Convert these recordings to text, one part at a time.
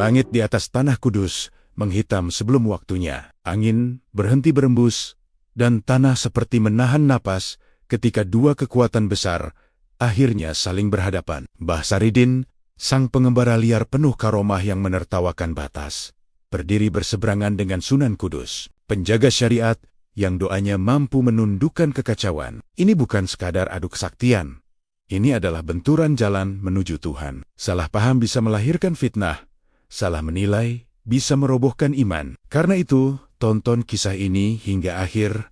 Langit di atas tanah kudus menghitam sebelum waktunya. Angin berhenti berembus, dan tanah seperti menahan napas ketika dua kekuatan besar akhirnya saling berhadapan. Mbah Saridin, sang pengembara liar penuh karomah yang menertawakan batas, berdiri berseberangan dengan Sunan Kudus, penjaga syariat yang doanya mampu menundukkan kekacauan. Ini bukan sekadar adu kesaktian. Ini adalah benturan jalan menuju Tuhan. Salah paham bisa melahirkan fitnah. Salah menilai bisa merobohkan iman. Karena itu, tonton kisah ini hingga akhir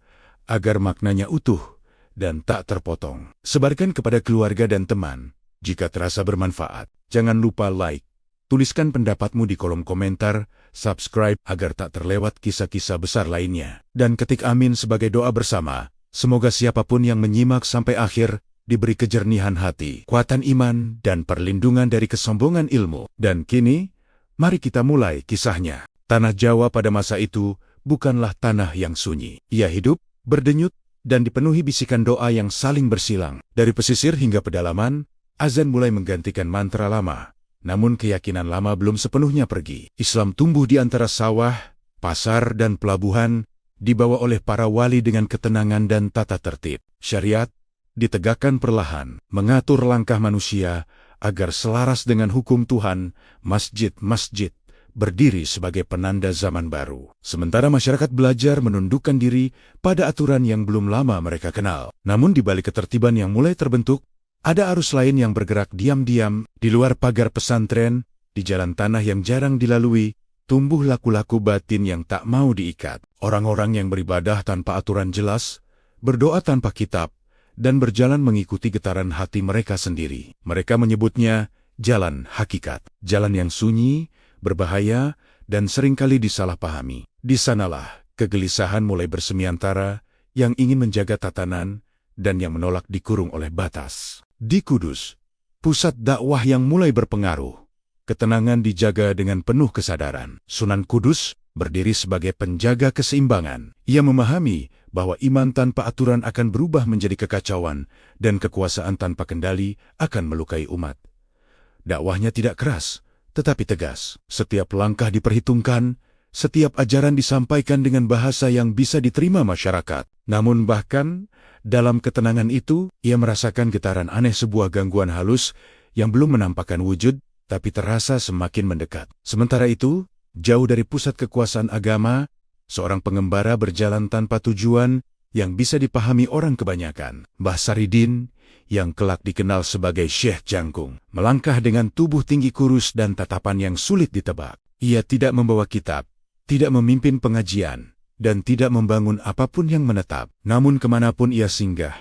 agar maknanya utuh dan tak terpotong. Sebarkan kepada keluarga dan teman. Jika terasa bermanfaat, jangan lupa like. Tuliskan pendapatmu di kolom komentar, subscribe agar tak terlewat kisah-kisah besar lainnya. Dan ketik amin sebagai doa bersama. Semoga siapapun yang menyimak sampai akhir diberi kejernihan hati, kuatan iman, dan perlindungan dari kesombongan ilmu. Dan kini, mari kita mulai kisahnya. Tanah Jawa pada masa itu bukanlah tanah yang sunyi. Ia hidup, berdenyut, dan dipenuhi bisikan doa yang saling bersilang. Dari pesisir hingga pedalaman, azan mulai menggantikan mantra lama. Namun keyakinan lama belum sepenuhnya pergi. Islam tumbuh di antara sawah, pasar, dan pelabuhan, dibawa oleh para wali dengan ketenangan dan tata tertib. Syariat ditegakkan perlahan, mengatur langkah manusia agar selaras dengan hukum Tuhan. Masjid-masjid berdiri sebagai penanda zaman baru. Sementara masyarakat belajar menundukkan diri pada aturan yang belum lama mereka kenal. Namun di balik ketertiban yang mulai terbentuk, ada arus lain yang bergerak diam-diam. Di luar pagar pesantren, di jalan tanah yang jarang dilalui, tumbuh laku-laku batin yang tak mau diikat. Orang-orang yang beribadah tanpa aturan jelas, berdoa tanpa kitab, dan berjalan mengikuti getaran hati mereka sendiri. Mereka menyebutnya jalan hakikat. Jalan yang sunyi, berbahaya, dan seringkali disalahpahami. Di sanalah kegelisahan mulai bersemiantara, yang ingin menjaga tatanan, dan yang menolak dikurung oleh batas. Di Kudus, pusat dakwah yang mulai berpengaruh, ketenangan dijaga dengan penuh kesadaran. Sunan Kudus berdiri sebagai penjaga keseimbangan. Ia memahami bahwa iman tanpa aturan akan berubah menjadi kekacauan, dan kekuasaan tanpa kendali akan melukai umat. Dakwahnya tidak keras, tetapi tegas. Setiap langkah diperhitungkan, setiap ajaran disampaikan dengan bahasa yang bisa diterima masyarakat. Namun bahkan dalam ketenangan itu, ia merasakan getaran aneh sebuah gangguan halus yang belum menampakkan wujud, tapi terasa semakin mendekat. Sementara itu, jauh dari pusat kekuasaan agama, seorang pengembara berjalan tanpa tujuan yang bisa dipahami orang kebanyakan. Mbah Saridin, yang kelak dikenal sebagai Syekh Jangkung, melangkah dengan tubuh tinggi kurus dan tatapan yang sulit ditebak. Ia tidak membawa kitab, tidak memimpin pengajian, dan tidak membangun apapun yang menetap. Namun kemanapun ia singgah,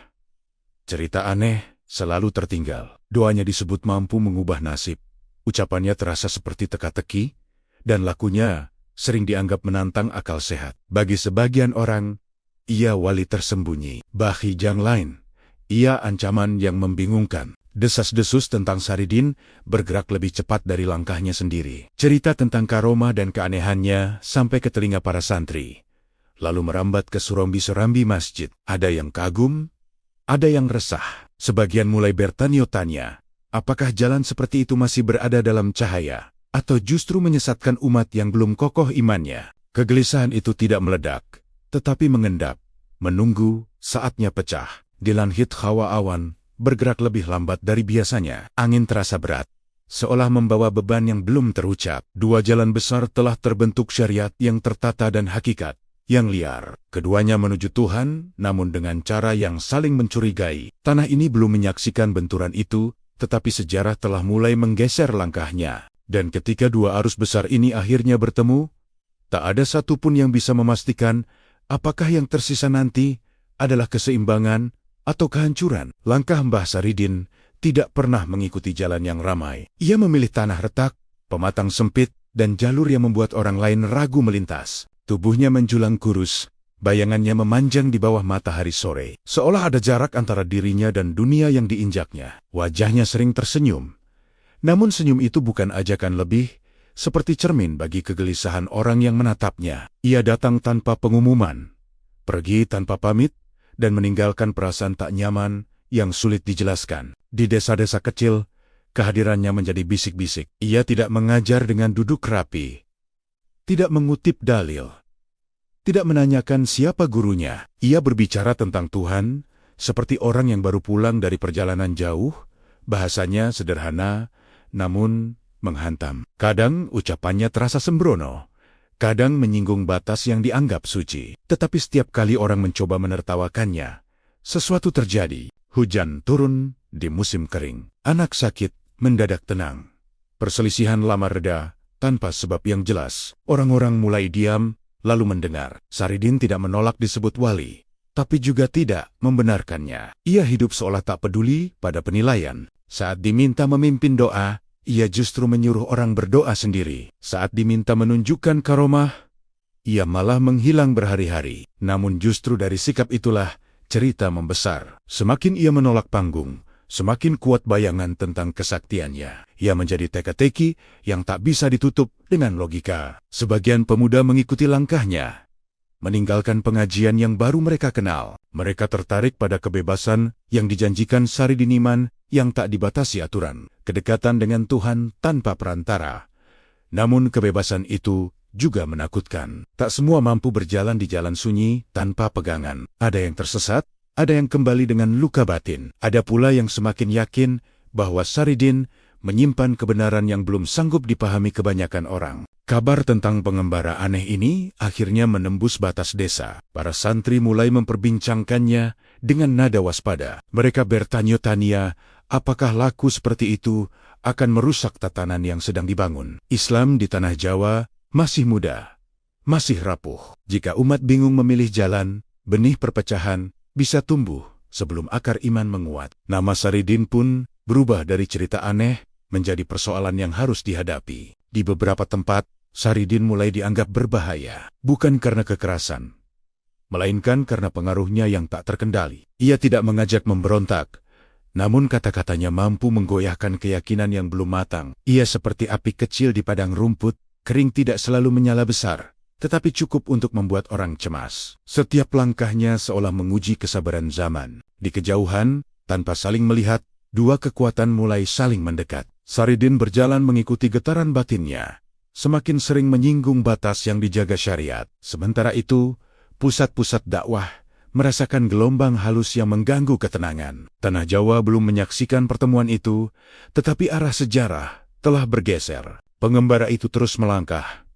cerita aneh selalu tertinggal. Doanya disebut mampu mengubah nasib. Ucapannya terasa seperti teka-teki, dan lakunya sering dianggap menantang akal sehat. Bagi sebagian orang, ia wali tersembunyi. Bagi yang lain, ia ancaman yang membingungkan. Desas-desus tentang Saridin bergerak lebih cepat dari langkahnya sendiri. Cerita tentang karomah dan keanehannya sampai ke telinga para santri, lalu merambat ke surambi-surambi masjid. Ada yang kagum, ada yang resah. Sebagian mulai bertanya-tanya, apakah jalan seperti itu masih berada dalam cahaya, atau justru menyesatkan umat yang belum kokoh imannya. Kegelisahan itu tidak meledak, tetapi mengendap, menunggu saatnya pecah. Di langit hawa awan bergerak lebih lambat dari biasanya. Angin terasa berat, seolah membawa beban yang belum terucap. Dua jalan besar telah terbentuk, syariat yang tertata dan hakikat yang liar. Keduanya menuju Tuhan, namun dengan cara yang saling mencurigai. Tanah ini belum menyaksikan benturan itu, tetapi sejarah telah mulai menggeser langkahnya. Dan ketika dua arus besar ini akhirnya bertemu, tak ada satupun yang bisa memastikan apakah yang tersisa nanti adalah keseimbangan atau kehancuran. Langkah Mbah Saridin tidak pernah mengikuti jalan yang ramai. Ia memilih tanah retak, pematang sempit, dan jalur yang membuat orang lain ragu melintas. Tubuhnya menjulang kurus, bayangannya memanjang di bawah matahari sore. Seolah ada jarak antara dirinya dan dunia yang diinjaknya. Wajahnya sering tersenyum. Namun senyum itu bukan ajakan lebih, seperti cermin bagi kegelisahan orang yang menatapnya. Ia datang tanpa pengumuman, pergi tanpa pamit, dan meninggalkan perasaan tak nyaman yang sulit dijelaskan. Di desa-desa kecil, Kehadirannya menjadi bisik-bisik. Ia tidak mengajar dengan duduk rapi, tidak mengutip dalil, tidak menanyakan siapa gurunya. Ia berbicara tentang Tuhan, seperti orang yang baru pulang dari perjalanan jauh. Bahasanya sederhana, namun menghantam. Kadang ucapannya terasa sembrono, kadang menyinggung batas yang dianggap suci. Tetapi setiap kali orang mencoba menertawakannya, sesuatu terjadi. Hujan turun di musim kering. Anak sakit mendadak tenang. Perselisihan lama reda tanpa sebab yang jelas. Orang-orang mulai diam, lalu mendengar. Saridin tidak menolak disebut wali, tapi juga tidak membenarkannya. Ia hidup seolah tak peduli pada penilaian. Saat diminta memimpin doa, ia justru menyuruh orang berdoa sendiri. Saat diminta menunjukkan karomah, ia malah menghilang berhari-hari. Namun justru dari sikap itulah cerita membesar. Semakin ia menolak panggung, semakin kuat bayangan tentang kesaktiannya. Ia menjadi teka-teki yang tak bisa ditutup dengan logika. Sebagian pemuda mengikuti langkahnya, meninggalkan pengajian yang baru mereka kenal. Mereka tertarik pada kebebasan yang dijanjikan Saridin Iman yang tak dibatasi aturan. Kedekatan dengan Tuhan tanpa perantara. Namun kebebasan itu juga menakutkan. Tak semua mampu berjalan di jalan sunyi tanpa pegangan. Ada yang tersesat, ada yang kembali dengan luka batin. Ada pula yang semakin yakin bahwa Saridin menyimpan kebenaran yang belum sanggup dipahami kebanyakan orang. Kabar tentang pengembara aneh ini akhirnya menembus batas desa. Para santri mulai memperbincangkannya dengan nada waspada. Mereka bertanya-tanya, apakah laku seperti itu akan merusak tatanan yang sedang dibangun. Islam di tanah Jawa masih muda, masih rapuh. Jika umat bingung memilih jalan, benih perpecahan bisa tumbuh sebelum akar iman menguat. Nama Saridin pun berubah dari cerita aneh menjadi persoalan yang harus dihadapi. Di beberapa tempat, Saridin mulai dianggap berbahaya, bukan karena kekerasan, melainkan karena pengaruhnya yang tak terkendali. Ia tidak mengajak memberontak, namun kata-katanya mampu menggoyahkan keyakinan yang belum matang. Ia seperti api kecil di padang rumput, kering tidak selalu menyala besar, tetapi cukup untuk membuat orang cemas. Setiap langkahnya seolah menguji kesabaran zaman. Di kejauhan, tanpa saling melihat, dua kekuatan mulai saling mendekat. Saridin berjalan mengikuti getaran batinnya, semakin sering menyinggung batas yang dijaga syariat. Sementara itu, pusat-pusat dakwah merasakan gelombang halus yang mengganggu ketenangan. Tanah Jawa belum menyaksikan pertemuan itu, tetapi arah sejarah telah bergeser. Pengembara itu terus melangkah,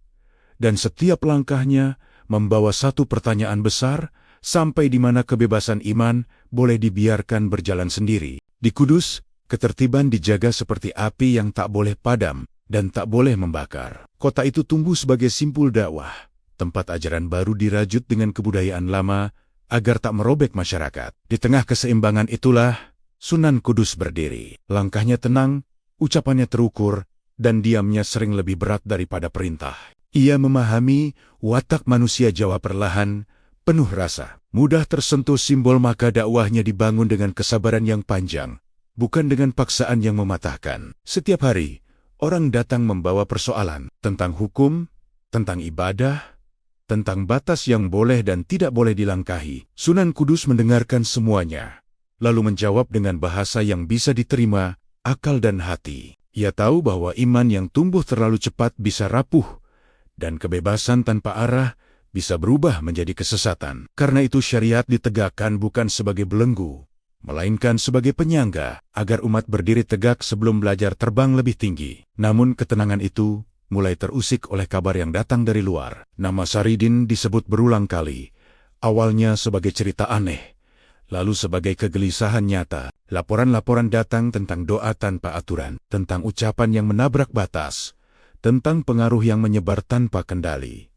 dan setiap langkahnya membawa satu pertanyaan besar, sampai di mana kebebasan iman boleh dibiarkan berjalan sendiri. Di Kudus, ketertiban dijaga seperti api yang tak boleh padam dan tak boleh membakar. Kota itu tumbuh sebagai simpul dakwah, tempat ajaran baru dirajut dengan kebudayaan lama agar tak merobek masyarakat. Di tengah keseimbangan itulah Sunan Kudus berdiri. Langkahnya tenang, ucapannya terukur, dan diamnya sering lebih berat daripada perintah. Ia memahami watak manusia Jawa perlahan, penuh rasa, mudah tersentuh simbol, maka dakwahnya dibangun dengan kesabaran yang panjang, bukan dengan paksaan yang mematahkan. Setiap hari, orang datang membawa persoalan tentang hukum, tentang ibadah, tentang batas yang boleh dan tidak boleh dilangkahi. Sunan Kudus mendengarkan semuanya, lalu menjawab dengan bahasa yang bisa diterima akal dan hati. Ia tahu bahwa iman yang tumbuh terlalu cepat bisa rapuh, dan kebebasan tanpa arah bisa berubah menjadi kesesatan. Karena itu syariat ditegakkan bukan sebagai belenggu, melainkan sebagai penyangga, agar umat berdiri tegak sebelum belajar terbang lebih tinggi. Namun ketenangan itu mulai terusik oleh kabar yang datang dari luar. Nama Saridin disebut berulang kali, awalnya sebagai cerita aneh, lalu sebagai kegelisahan nyata. Laporan-laporan datang tentang doa tanpa aturan, tentang ucapan yang menabrak batas, tentang pengaruh yang menyebar tanpa kendali.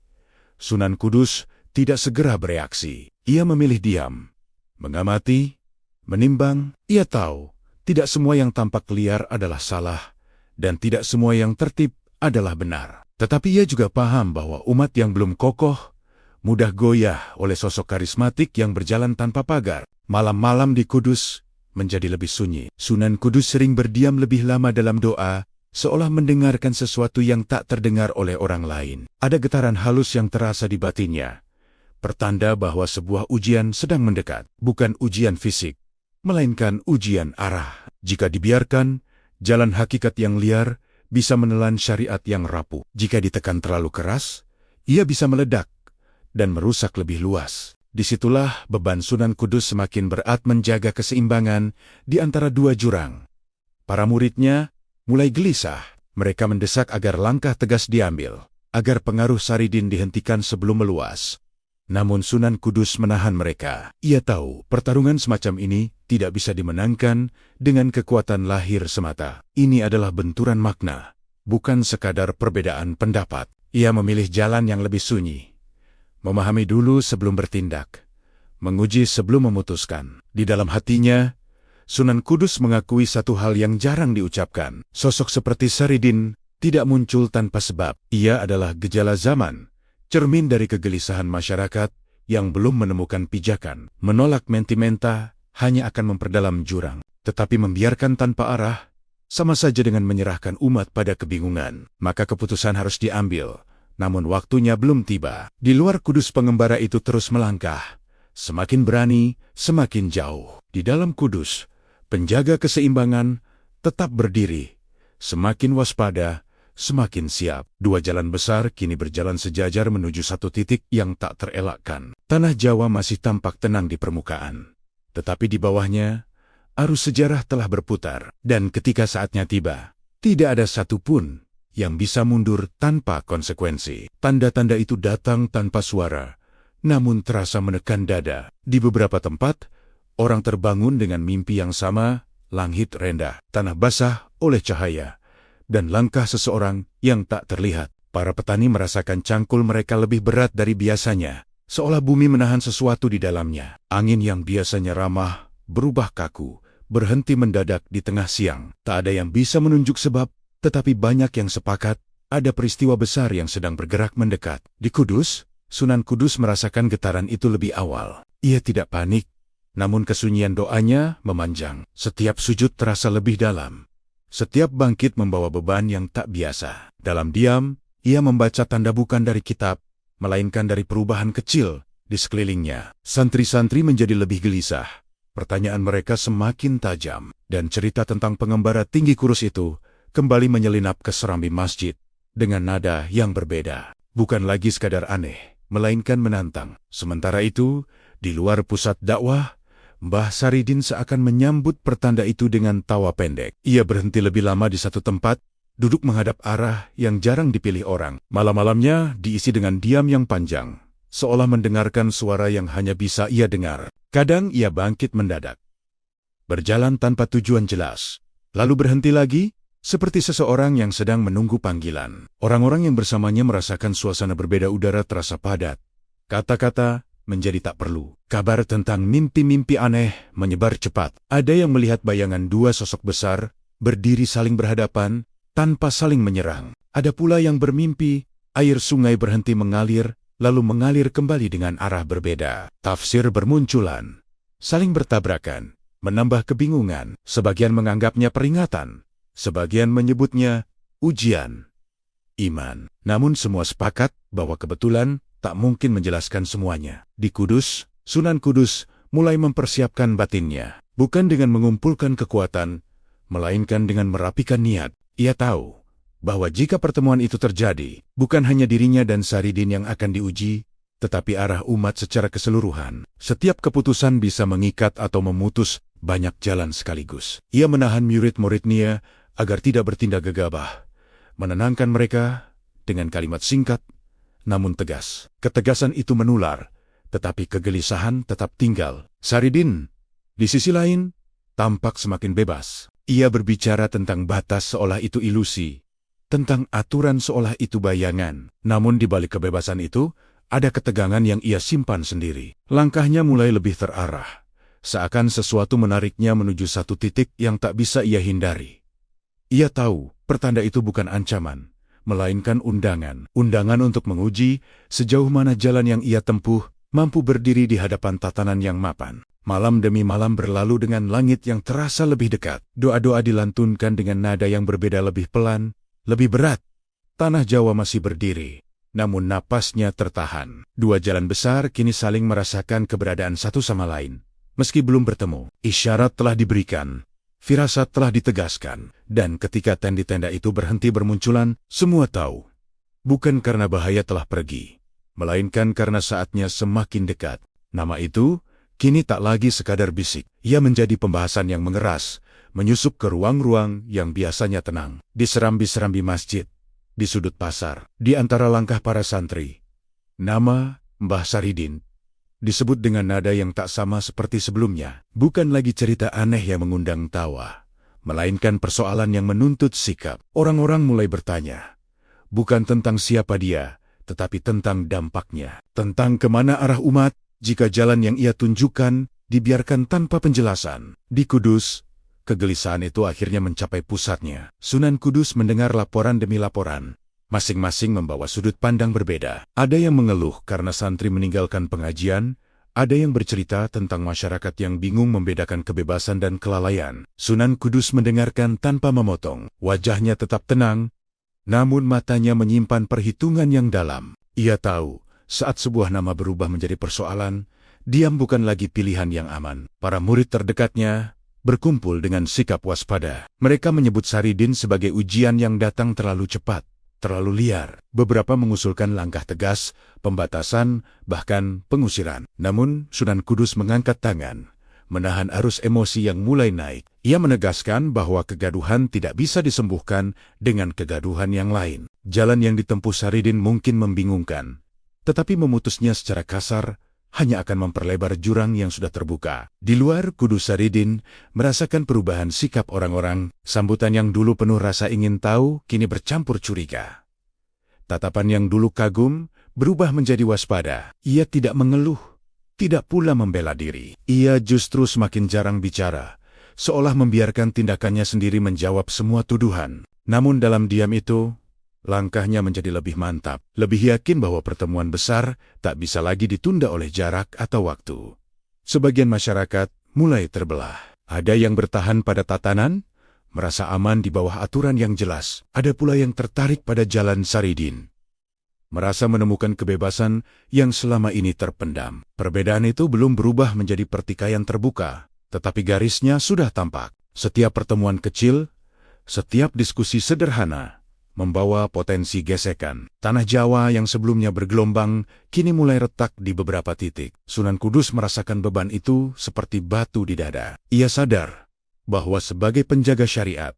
Sunan Kudus tidak segera bereaksi. Ia memilih diam, mengamati, menimbang. Ia tahu, tidak semua yang tampak liar adalah salah, dan tidak semua yang tertib adalah benar. Tetapi ia juga paham bahwa umat yang belum kokoh mudah goyah oleh sosok karismatik yang berjalan tanpa pagar. Malam-malam di Kudus menjadi lebih sunyi. Sunan Kudus sering berdiam lebih lama dalam doa, seolah mendengarkan sesuatu yang tak terdengar oleh orang lain. Ada getaran halus yang terasa di batinnya, pertanda bahwa sebuah ujian sedang mendekat. Bukan ujian fisik, melainkan ujian arah. Jika dibiarkan, Jalan hakikat yang liar bisa menelan syariat yang rapuh. Jika ditekan terlalu keras, ia bisa meledak dan merusak lebih luas. Disitulah beban Sunan Kudus semakin berat menjaga keseimbangan di antara dua jurang. Para muridnya mulai gelisah. Mereka mendesak agar langkah tegas diambil, agar pengaruh Saridin dihentikan sebelum meluas. Namun Sunan Kudus menahan mereka. Ia tahu pertarungan semacam ini tidak bisa dimenangkan dengan kekuatan lahir semata. Ini adalah benturan makna, bukan sekadar perbedaan pendapat. Ia memilih jalan yang lebih sunyi. Memahami dulu sebelum bertindak, menguji sebelum memutuskan. Di dalam hatinya, Sunan Kudus mengakui satu hal yang jarang diucapkan. Sosok seperti Saridin tidak muncul tanpa sebab. Ia adalah gejala zaman, cermin dari kegelisahan masyarakat yang belum menemukan pijakan. Menolak mentimenta hanya akan memperdalam jurang, tetapi membiarkan tanpa arah sama saja dengan menyerahkan umat pada kebingungan. Maka keputusan harus diambil, namun waktunya belum tiba. Di luar Kudus pengembara itu terus melangkah, semakin berani, semakin jauh. Di dalam Kudus, penjaga keseimbangan tetap berdiri, semakin waspada, semakin siap. Dua jalan besar kini berjalan sejajar menuju satu titik yang tak terelakkan. Tanah Jawa masih tampak tenang di permukaan, tetapi di bawahnya, arus sejarah telah berputar. Dan ketika saatnya tiba, tidak ada satupun yang bisa mundur tanpa konsekuensi. Tanda-tanda itu datang tanpa suara, namun terasa menekan dada. Di beberapa tempat, orang terbangun dengan mimpi yang sama, langit rendah, tanah basah oleh cahaya, dan langkah seseorang yang tak terlihat. Para petani merasakan cangkul mereka lebih berat dari biasanya, seolah bumi menahan sesuatu di dalamnya. Angin yang biasanya ramah, berubah kaku, berhenti mendadak di tengah siang. Tak ada yang bisa menunjuk sebab, tetapi banyak yang sepakat, ada peristiwa besar yang sedang bergerak mendekat. Di Kudus, Sunan Kudus merasakan getaran itu lebih awal. Ia tidak panik, namun kesunyian doanya memanjang. Setiap sujud terasa lebih dalam. Setiap bangkit membawa beban yang tak biasa. Dalam diam, ia membaca tanda bukan dari kitab, melainkan dari perubahan kecil di sekelilingnya. Santri-santri menjadi lebih gelisah. Pertanyaan mereka semakin tajam, dan cerita tentang pengembara tinggi kurus itu kembali menyelinap ke serambi masjid dengan nada yang berbeda. Bukan lagi sekadar aneh, melainkan menantang. Sementara itu, di luar pusat dakwah, Mbah Saridin seakan menyambut pertanda itu dengan tawa pendek. Ia berhenti lebih lama di satu tempat, duduk menghadap arah yang jarang dipilih orang. Malam-malamnya diisi dengan diam yang panjang, seolah mendengarkan suara yang hanya bisa ia dengar. Kadang ia bangkit mendadak, berjalan tanpa tujuan jelas, lalu berhenti lagi, seperti seseorang yang sedang menunggu panggilan. Orang-orang yang bersamanya merasakan suasana berbeda. Udara terasa padat. Kata-kata menjadi tak perlu. Kabar tentang mimpi-mimpi aneh menyebar cepat. Ada yang melihat bayangan dua sosok besar berdiri saling berhadapan tanpa saling menyerang. Ada pula yang bermimpi air sungai berhenti mengalir lalu mengalir kembali dengan arah berbeda. Tafsir bermunculan, saling bertabrakan, menambah kebingungan. Sebagian menganggapnya peringatan, sebagian menyebutnya ujian iman. Namun semua sepakat bahwa kebetulan tak mungkin menjelaskan semuanya. Di Kudus, Sunan Kudus mulai mempersiapkan batinnya, bukan dengan mengumpulkan kekuatan, melainkan dengan merapikan niat. Ia tahu bahwa jika pertemuan itu terjadi, bukan hanya dirinya dan Saridin yang akan diuji, tetapi arah umat secara keseluruhan. Setiap keputusan bisa mengikat atau memutus banyak jalan sekaligus. Ia menahan murid-muridnya agar tidak bertindak gegabah, menenangkan mereka dengan kalimat singkat namun tegas. Ketegasan itu menular, tetapi kegelisahan tetap tinggal. Saridin, di sisi lain, tampak semakin bebas. Ia berbicara tentang batas seolah itu ilusi, tentang aturan seolah itu bayangan. Namun di balik kebebasan itu, ada ketegangan yang ia simpan sendiri. Langkahnya mulai lebih terarah, seakan sesuatu menariknya menuju satu titik yang tak bisa ia hindari. Ia tahu, pertanda itu bukan ancaman, melainkan undangan. Undangan untuk menguji sejauh mana jalan yang ia tempuh mampu berdiri di hadapan tatanan yang mapan. Malam demi malam berlalu dengan langit yang terasa lebih dekat. Doa-doa dilantunkan dengan nada yang berbeda, lebih pelan, lebih berat. Tanah Jawa masih berdiri, namun napasnya tertahan. Dua jalan besar kini saling merasakan keberadaan satu sama lain. Meski belum bertemu, isyarat telah diberikan. Firasat telah ditegaskan, dan ketika tenda-tenda itu berhenti bermunculan, semua tahu. Bukan karena bahaya telah pergi, melainkan karena saatnya semakin dekat. Nama itu kini tak lagi sekadar bisik. Ia menjadi pembahasan yang mengeras, menyusup ke ruang-ruang yang biasanya tenang. Di serambi-serambi masjid, di sudut pasar, di antara langkah para santri. Nama Mbah Saridin disebut dengan nada yang tak sama seperti sebelumnya. Bukan lagi cerita aneh yang mengundang tawa, melainkan persoalan yang menuntut sikap. Orang-orang mulai bertanya, bukan tentang siapa dia, tetapi tentang dampaknya. Tentang kemana arah umat jika jalan yang ia tunjukkan dibiarkan tanpa penjelasan. Di Kudus, kegelisahan itu akhirnya mencapai pusatnya. Sunan Kudus mendengar laporan demi laporan. Masing-masing membawa sudut pandang berbeda. Ada yang mengeluh karena santri meninggalkan pengajian, ada yang bercerita tentang masyarakat yang bingung membedakan kebebasan dan kelalaian. Sunan Kudus mendengarkan tanpa memotong. Wajahnya tetap tenang, namun matanya menyimpan perhitungan yang dalam. Ia tahu, saat sebuah nama berubah menjadi persoalan, diam bukan lagi pilihan yang aman. Para murid terdekatnya berkumpul dengan sikap waspada. Mereka menyebut Saridin sebagai ujian yang datang terlalu cepat, terlalu liar. Beberapa mengusulkan langkah tegas, pembatasan, bahkan pengusiran. Namun Sunan Kudus mengangkat tangan, menahan arus emosi yang mulai naik. Ia menegaskan bahwa kegaduhan tidak bisa disembuhkan dengan kegaduhan yang lain. Jalan yang ditempuh Saridin mungkin membingungkan, tetapi memutusnya secara kasar hanya akan memperlebar jurang yang sudah terbuka. Di luar Kudus, Saridin merasakan perubahan sikap orang-orang. Sambutan yang dulu penuh rasa ingin tahu, kini bercampur curiga. Tatapan yang dulu kagum berubah menjadi waspada. Ia tidak mengeluh, tidak pula membela diri. Ia justru semakin jarang bicara, seolah membiarkan tindakannya sendiri menjawab semua tuduhan. Namun dalam diam itu, langkahnya menjadi lebih mantap, lebih yakin bahwa pertemuan besar tak bisa lagi ditunda oleh jarak atau waktu. Sebagian masyarakat mulai terbelah. Ada yang bertahan pada tatanan, merasa aman di bawah aturan yang jelas. Ada pula yang tertarik pada jalan Saridin, merasa menemukan kebebasan yang selama ini terpendam. Perbedaan itu belum berubah menjadi pertikaian terbuka, tetapi garisnya sudah tampak. Setiap pertemuan kecil, setiap diskusi sederhana, membawa potensi gesekan. Tanah Jawa yang sebelumnya bergelombang, kini mulai retak di beberapa titik. Sunan Kudus merasakan beban itu seperti batu di dada. Ia sadar bahwa sebagai penjaga syariat,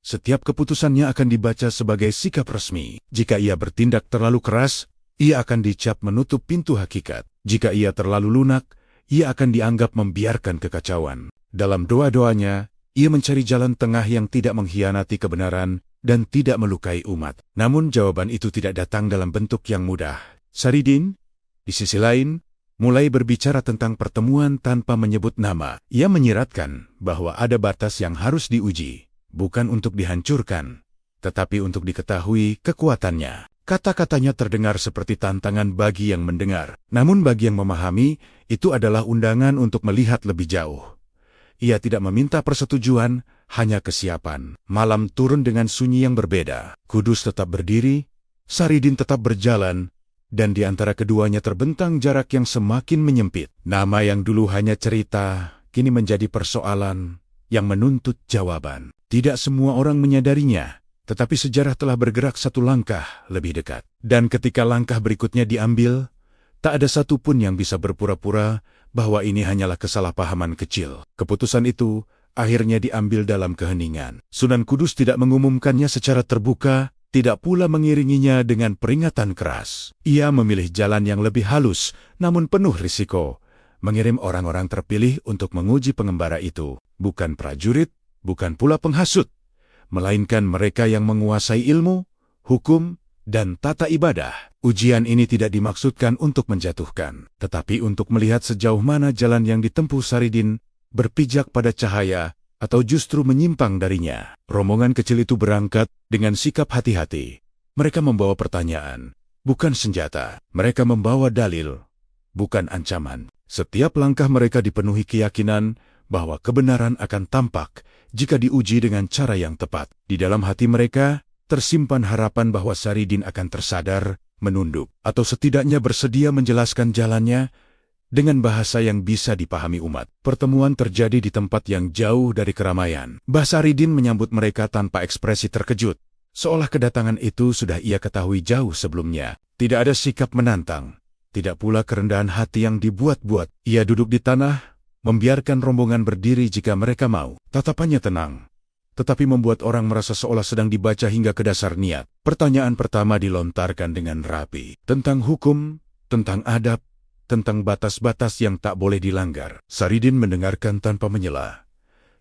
setiap keputusannya akan dibaca sebagai sikap resmi. Jika ia bertindak terlalu keras, ia akan dicap menutup pintu hakikat. Jika ia terlalu lunak, ia akan dianggap membiarkan kekacauan. Dalam doa-doanya, ia mencari jalan tengah yang tidak mengkhianati kebenaran dan tidak melukai umat. Namun jawaban itu tidak datang dalam bentuk yang mudah. Saridin, di sisi lain, mulai berbicara tentang pertemuan tanpa menyebut nama. Ia menyiratkan bahwa ada batas yang harus diuji, bukan untuk dihancurkan, tetapi untuk diketahui kekuatannya. Kata-katanya terdengar seperti tantangan bagi yang mendengar. Namun bagi yang memahami, itu adalah undangan untuk melihat lebih jauh. Ia tidak meminta persetujuan, hanya kesiapan. Malam turun dengan sunyi yang berbeda. Kudus tetap berdiri, Saridin tetap berjalan, dan di antara keduanya terbentang jarak yang semakin menyempit. Nama yang dulu hanya cerita, kini menjadi persoalan yang menuntut jawaban. Tidak semua orang menyadarinya, tetapi sejarah telah bergerak satu langkah lebih dekat. Dan ketika langkah berikutnya diambil, tak ada satupun yang bisa berpura-pura bahwa ini hanyalah kesalahpahaman kecil. Keputusan itu akhirnya diambil dalam keheningan. Sunan Kudus tidak mengumumkannya secara terbuka, tidak pula mengiringinya dengan peringatan keras. Ia memilih jalan yang lebih halus, namun penuh risiko. Mengirim orang-orang terpilih untuk menguji pengembara itu. Bukan prajurit, bukan pula penghasut, melainkan mereka yang menguasai ilmu, hukum, dan tata ibadah. Ujian ini tidak dimaksudkan untuk menjatuhkan, tetapi untuk melihat sejauh mana jalan yang ditempuh Saridin berpijak pada cahaya atau justru menyimpang darinya. Rombongan kecil itu berangkat dengan sikap hati-hati. Mereka membawa pertanyaan, bukan senjata. Mereka membawa dalil, bukan ancaman. Setiap langkah mereka dipenuhi keyakinan bahwa kebenaran akan tampak jika diuji dengan cara yang tepat. Di dalam hati mereka tersimpan harapan bahwa Saridin akan tersadar, menunduk, atau setidaknya bersedia menjelaskan jalannya dengan bahasa yang bisa dipahami umat. Pertemuan terjadi di tempat yang jauh dari keramaian. Mbah Saridin menyambut mereka tanpa ekspresi terkejut, seolah kedatangan itu sudah ia ketahui jauh sebelumnya. Tidak ada sikap menantang, tidak pula kerendahan hati yang dibuat-buat. Ia duduk di tanah, membiarkan rombongan berdiri jika mereka mau. Tatapannya tenang, tetapi membuat orang merasa seolah sedang dibaca hingga ke dasar niat. Pertanyaan pertama dilontarkan dengan rapi, tentang hukum, tentang adab, tentang batas-batas yang tak boleh dilanggar. Saridin mendengarkan tanpa menyela,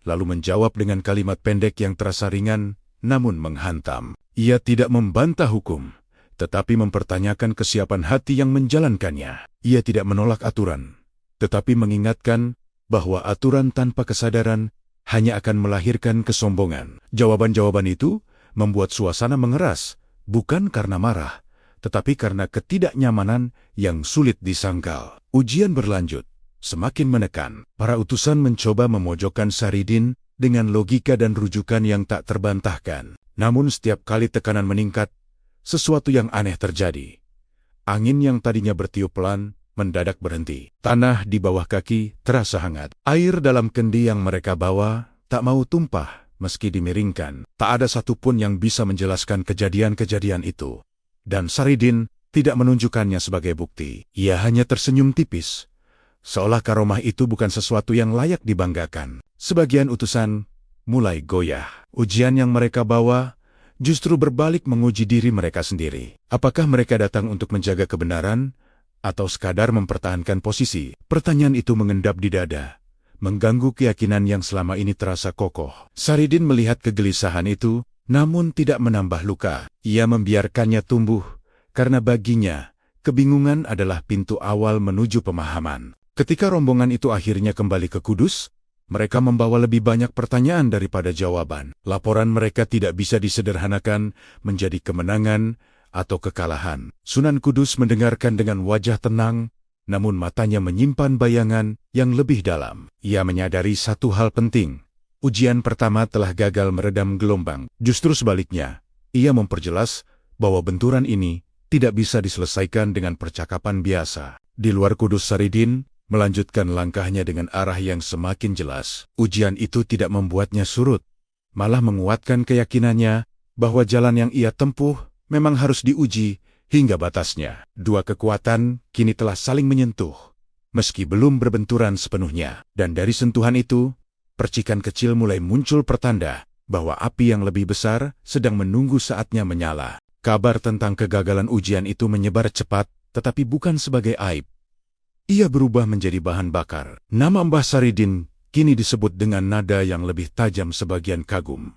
lalu menjawab dengan kalimat pendek yang terasa ringan, namun menghantam. Ia tidak membantah hukum, tetapi mempertanyakan kesiapan hati yang menjalankannya. Ia tidak menolak aturan, tetapi mengingatkan bahwa aturan tanpa kesadaran hanya akan melahirkan kesombongan. Jawaban-jawaban itu membuat suasana mengeras, bukan karena marah, tetapi karena ketidaknyamanan yang sulit disangkal. Ujian berlanjut, semakin menekan. Para utusan mencoba memojokkan Saridin dengan logika dan rujukan yang tak terbantahkan. Namun setiap kali tekanan meningkat, sesuatu yang aneh terjadi. Angin yang tadinya bertiup pelan, mendadak berhenti. Tanah di bawah kaki terasa hangat. Air dalam kendi yang mereka bawa tak mau tumpah meski dimiringkan. Tak ada satupun yang bisa menjelaskan kejadian-kejadian itu. Dan Saridin tidak menunjukkannya sebagai bukti. Ia hanya tersenyum tipis, seolah karomah itu bukan sesuatu yang layak dibanggakan. Sebagian utusan mulai goyah. Ujian yang mereka bawa justru berbalik menguji diri mereka sendiri. Apakah mereka datang untuk menjaga kebenaran, atau sekadar mempertahankan posisi? Pertanyaan itu mengendap di dada, mengganggu keyakinan yang selama ini terasa kokoh. Saridin melihat kegelisahan itu, namun tidak menambah luka. Ia membiarkannya tumbuh, karena baginya, kebingungan adalah pintu awal menuju pemahaman. Ketika rombongan itu akhirnya kembali ke Kudus, mereka membawa lebih banyak pertanyaan daripada jawaban. Laporan mereka tidak bisa disederhanakan menjadi kemenangan atau kekalahan. Sunan Kudus mendengarkan dengan wajah tenang, namun matanya menyimpan bayangan yang lebih dalam. Ia menyadari satu hal penting. Ujian pertama telah gagal meredam gelombang. Justru sebaliknya, ia memperjelas bahwa benturan ini tidak bisa diselesaikan dengan percakapan biasa. Di luar Kudus, Saridin melanjutkan langkahnya dengan arah yang semakin jelas. Ujian itu tidak membuatnya surut, malah menguatkan keyakinannya bahwa jalan yang ia tempuh memang harus diuji hingga batasnya. Dua kekuatan kini telah saling menyentuh, meski belum berbenturan sepenuhnya. Dan dari sentuhan itu, percikan kecil mulai muncul pertanda bahwa api yang lebih besar sedang menunggu saatnya menyala. Kabar tentang kegagalan ujian itu menyebar cepat, tetapi bukan sebagai aib. Ia berubah menjadi bahan bakar. Nama Mbah Saridin kini disebut dengan nada yang lebih tajam, sebagian kagum,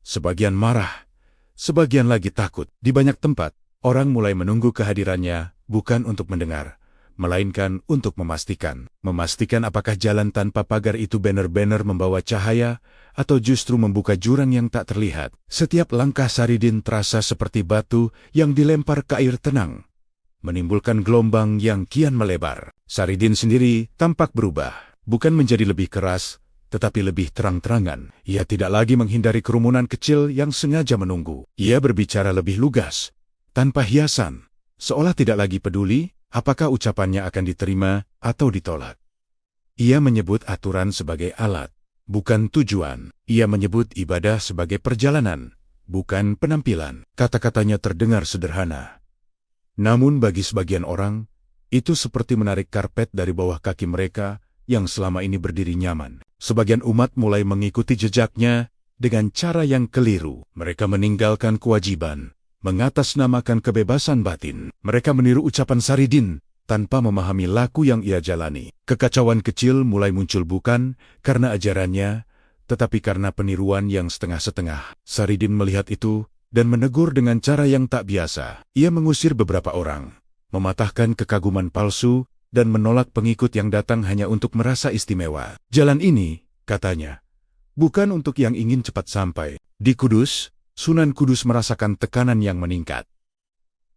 sebagian marah, sebagian lagi takut. Di banyak tempat, orang mulai menunggu kehadirannya bukan untuk mendengar, melainkan untuk memastikan. Memastikan apakah jalan tanpa pagar itu benar-benar membawa cahaya atau justru membuka jurang yang tak terlihat. Setiap langkah Saridin terasa seperti batu yang dilempar ke air tenang, menimbulkan gelombang yang kian melebar. Saridin sendiri tampak berubah, bukan menjadi lebih keras, tetapi lebih terang-terangan. Ia tidak lagi menghindari kerumunan kecil yang sengaja menunggu. Ia berbicara lebih lugas, tanpa hiasan, seolah tidak lagi peduli apakah ucapannya akan diterima atau ditolak. Ia menyebut aturan sebagai alat, bukan tujuan. Ia menyebut ibadah sebagai perjalanan, bukan penampilan. Kata-katanya terdengar sederhana, namun bagi sebagian orang, itu seperti menarik karpet dari bawah kaki mereka yang selama ini berdiri nyaman. Sebagian umat mulai mengikuti jejaknya dengan cara yang keliru. Mereka meninggalkan kewajiban, mengatasnamakan kebebasan batin. Mereka meniru ucapan Saridin tanpa memahami laku yang ia jalani. Kekacauan kecil mulai muncul bukan karena ajarannya, tetapi karena peniruan yang setengah-setengah. Saridin melihat itu dan menegur dengan cara yang tak biasa. Ia mengusir beberapa orang, mematahkan kekaguman palsu, dan menolak pengikut yang datang hanya untuk merasa istimewa. Jalan ini, katanya, bukan untuk yang ingin cepat sampai. Di Kudus, Sunan Kudus merasakan tekanan yang meningkat.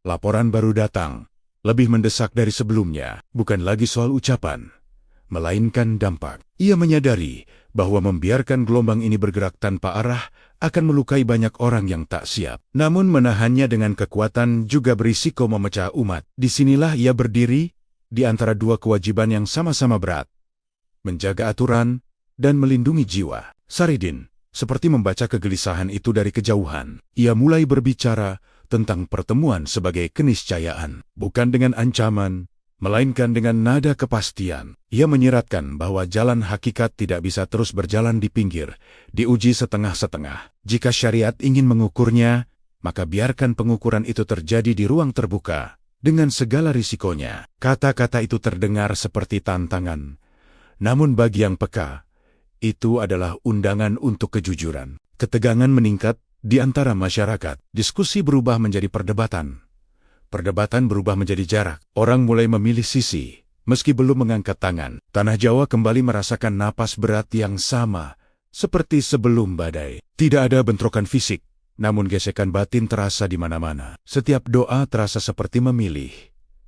Laporan baru datang, lebih mendesak dari sebelumnya. Bukan lagi soal ucapan, melainkan dampak. Ia menyadari bahwa membiarkan gelombang ini bergerak tanpa arah akan melukai banyak orang yang tak siap. Namun menahannya dengan kekuatan juga berisiko memecah umat. Disinilah ia berdiri, di antara dua kewajiban yang sama-sama berat, menjaga aturan dan melindungi jiwa. Saridin, seperti membaca kegelisahan itu dari kejauhan, ia mulai berbicara tentang pertemuan sebagai keniscayaan, bukan dengan ancaman, melainkan dengan nada kepastian. Ia menyiratkan bahwa jalan hakikat tidak bisa terus berjalan di pinggir, diuji setengah-setengah. Jika syariat ingin mengukurnya, maka biarkan pengukuran itu terjadi di ruang terbuka, dengan segala risikonya. Kata-kata itu terdengar seperti tantangan, namun bagi yang peka, itu adalah undangan untuk kejujuran. Ketegangan meningkat di antara masyarakat. Diskusi berubah menjadi perdebatan. Perdebatan berubah menjadi jarak. Orang mulai memilih sisi, meski belum mengangkat tangan. Tanah Jawa kembali merasakan napas berat yang sama, seperti sebelum badai. Tidak ada bentrokan fisik, namun gesekan batin terasa di mana-mana. Setiap doa terasa seperti memilih.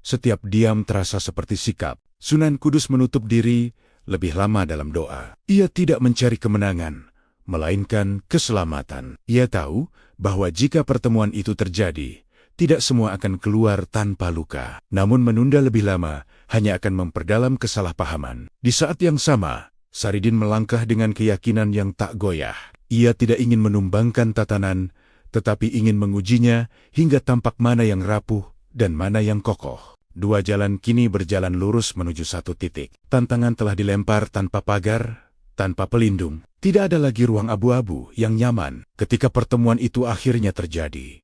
Setiap diam terasa seperti sikap. Sunan Kudus menutup diri lebih lama dalam doa. Ia tidak mencari kemenangan, melainkan keselamatan. Ia tahu bahwa jika pertemuan itu terjadi, tidak semua akan keluar tanpa luka. Namun menunda lebih lama hanya akan memperdalam kesalahpahaman. Di saat yang sama, Saridin melangkah dengan keyakinan yang tak goyah. Ia tidak ingin menumbangkan tatanan, tetapi ingin mengujinya hingga tampak mana yang rapuh dan mana yang kokoh. Dua jalan kini berjalan lurus menuju satu titik. Tantangan telah dilempar tanpa pagar, tanpa pelindung. Tidak ada lagi ruang abu-abu yang nyaman ketika pertemuan itu akhirnya terjadi.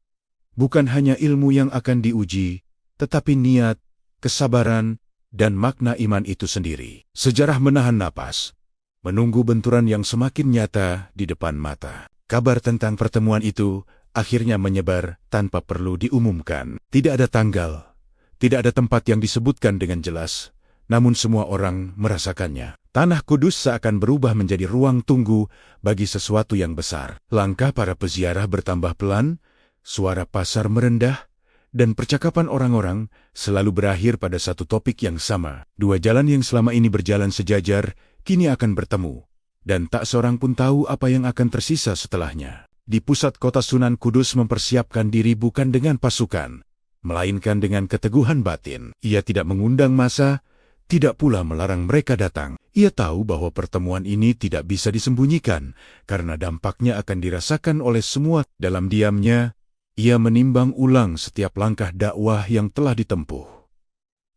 Bukan hanya ilmu yang akan diuji, tetapi niat, kesabaran, dan makna iman itu sendiri. Sejarah menahan napas, menunggu benturan yang semakin nyata di depan mata. Kabar tentang pertemuan itu akhirnya menyebar tanpa perlu diumumkan. Tidak ada tanggal, tidak ada tempat yang disebutkan dengan jelas, namun semua orang merasakannya. Tanah Kudus seakan berubah menjadi ruang tunggu bagi sesuatu yang besar. Langkah para peziarah bertambah pelan, suara pasar merendah, dan percakapan orang-orang selalu berakhir pada satu topik yang sama. Dua jalan yang selama ini berjalan sejajar, kini akan bertemu, dan tak seorang pun tahu apa yang akan tersisa setelahnya. Di pusat kota, Sunan Kudus mempersiapkan diri bukan dengan pasukan, melainkan dengan keteguhan batin. Ia tidak mengundang massa, tidak pula melarang mereka datang. Ia tahu bahwa pertemuan ini tidak bisa disembunyikan, karena dampaknya akan dirasakan oleh semua. Dalam diamnya, ia menimbang ulang setiap langkah dakwah yang telah ditempuh.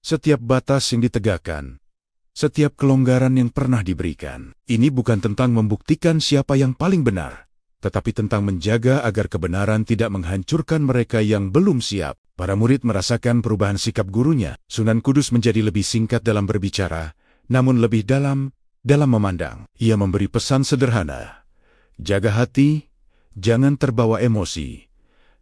Setiap batas yang ditegakkan, setiap kelonggaran yang pernah diberikan. Ini bukan tentang membuktikan siapa yang paling benar, tetapi tentang menjaga agar kebenaran tidak menghancurkan mereka yang belum siap. Para murid merasakan perubahan sikap gurunya. Sunan Kudus menjadi lebih singkat dalam berbicara, namun lebih dalam memandang. Ia memberi pesan sederhana: jaga hati, jangan terbawa emosi,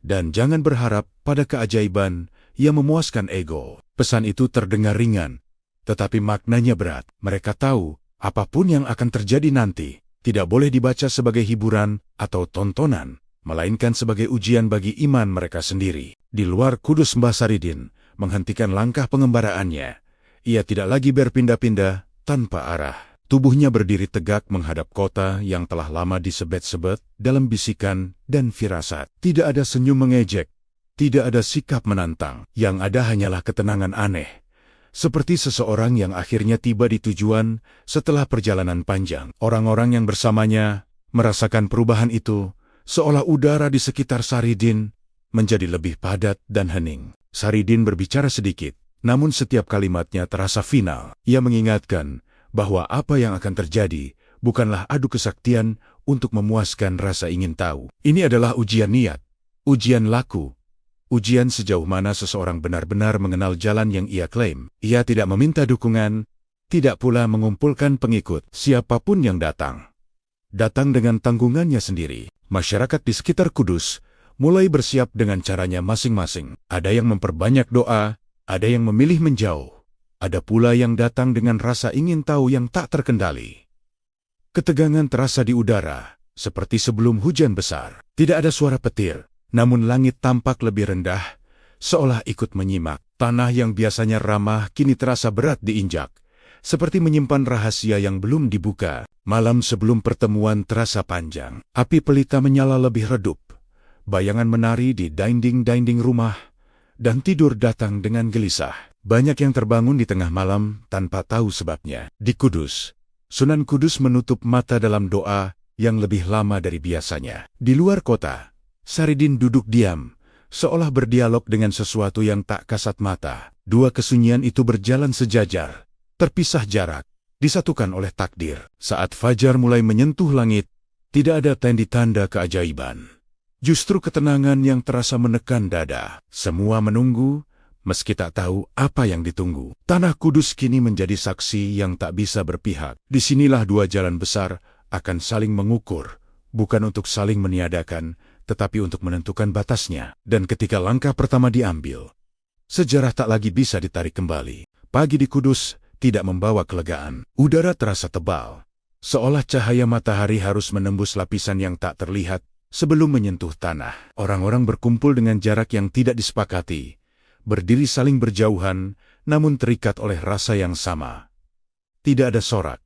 dan jangan berharap pada keajaiban yang memuaskan ego. Pesan itu terdengar ringan, tetapi maknanya berat. Mereka tahu, apapun yang akan terjadi nanti, tidak boleh dibaca sebagai hiburan atau tontonan, melainkan sebagai ujian bagi iman mereka sendiri. Di luar Kudus, Mbah Saridin menghentikan langkah pengembaraannya. Ia tidak lagi berpindah-pindah tanpa arah. Tubuhnya berdiri tegak menghadap kota yang telah lama disebet-sebet dalam bisikan dan firasat. Tidak ada senyum mengejek, tidak ada sikap menantang. Yang ada hanyalah ketenangan aneh, seperti seseorang yang akhirnya tiba di tujuan setelah perjalanan panjang. Orang-orang yang bersamanya merasakan perubahan itu, seolah udara di sekitar Saridin menjadi lebih padat dan hening. Saridin berbicara sedikit, namun setiap kalimatnya terasa final. Ia mengingatkan bahwa apa yang akan terjadi bukanlah adu kesaktian untuk memuaskan rasa ingin tahu. Ini adalah ujian niat, ujian laku, ujian sejauh mana seseorang benar-benar mengenal jalan yang ia klaim. Ia tidak meminta dukungan, tidak pula mengumpulkan pengikut. Siapapun yang datang dengan tanggungannya sendiri. Masyarakat di sekitar Kudus mulai bersiap dengan caranya masing-masing. Ada yang memperbanyak doa, ada yang memilih menjauh, ada pula yang datang dengan rasa ingin tahu yang tak terkendali. Ketegangan terasa di udara, seperti sebelum hujan besar. Tidak ada suara petir, namun langit tampak lebih rendah, seolah ikut menyimak. Tanah yang biasanya ramah kini terasa berat diinjak, seperti menyimpan rahasia yang belum dibuka. Malam sebelum pertemuan terasa panjang. Api pelita menyala lebih redup. Bayangan menari di dinding-dinding rumah, dan tidur datang dengan gelisah. Banyak yang terbangun di tengah malam tanpa tahu sebabnya. Di Kudus, Sunan Kudus menutup mata dalam doa yang lebih lama dari biasanya. Di luar kota, Saridin duduk diam, seolah berdialog dengan sesuatu yang tak kasat mata. Dua kesunyian itu berjalan sejajar, terpisah jarak, disatukan oleh takdir. Saat fajar mulai menyentuh langit, tidak ada tanda keajaiban. Justru ketenangan yang terasa menekan dada. Semua menunggu, meski tak tahu apa yang ditunggu. Tanah Kudus kini menjadi saksi yang tak bisa berpihak. Disinilah dua jalan besar akan saling mengukur, bukan untuk saling meniadakan, tetapi untuk menentukan batasnya. Dan ketika langkah pertama diambil, sejarah tak lagi bisa ditarik kembali. Pagi di Kudus tidak membawa kelegaan. Udara terasa tebal, seolah cahaya matahari harus menembus lapisan yang tak terlihat sebelum menyentuh tanah. Orang-orang berkumpul dengan jarak yang tidak disepakati, berdiri saling berjauhan, namun terikat oleh rasa yang sama. Tidak ada sorak,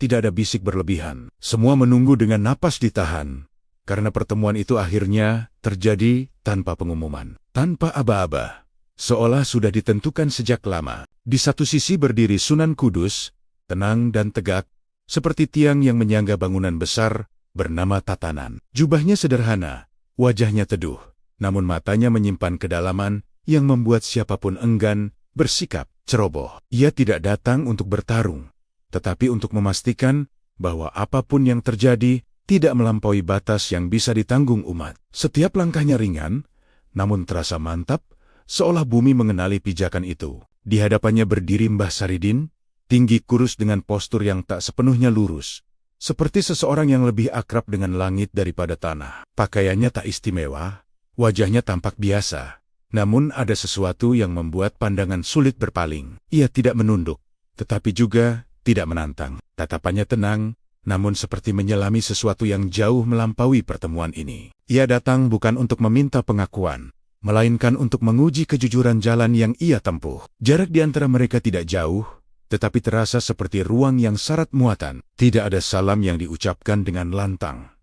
tidak ada bisik berlebihan. Semua menunggu dengan napas ditahan, karena pertemuan itu akhirnya terjadi tanpa pengumuman, tanpa aba-aba, seolah sudah ditentukan sejak lama. Di satu sisi berdiri Sunan Kudus, tenang dan tegak, seperti tiang yang menyangga bangunan besar bernama tatanan. Jubahnya sederhana, wajahnya teduh, namun matanya menyimpan kedalaman yang membuat siapapun enggan bersikap ceroboh. Ia tidak datang untuk bertarung, tetapi untuk memastikan bahwa apapun yang terjadi tidak melampaui batas yang bisa ditanggung umat. Setiap langkahnya ringan, namun terasa mantap, seolah bumi mengenali pijakan itu. Di hadapannya berdiri Mbah Saridin, tinggi kurus dengan postur yang tak sepenuhnya lurus, seperti seseorang yang lebih akrab dengan langit daripada tanah. Pakaiannya tak istimewa, wajahnya tampak biasa, namun ada sesuatu yang membuat pandangan sulit berpaling. Ia tidak menunduk, tetapi juga tidak menantang. Tatapannya tenang, namun seperti menyelami sesuatu yang jauh melampaui pertemuan ini. Ia datang bukan untuk meminta pengakuan, melainkan untuk menguji kejujuran jalan yang ia tempuh. Jarak di antara mereka tidak jauh, tetapi terasa seperti ruang yang syarat muatan. Tidak ada salam yang diucapkan dengan lantang.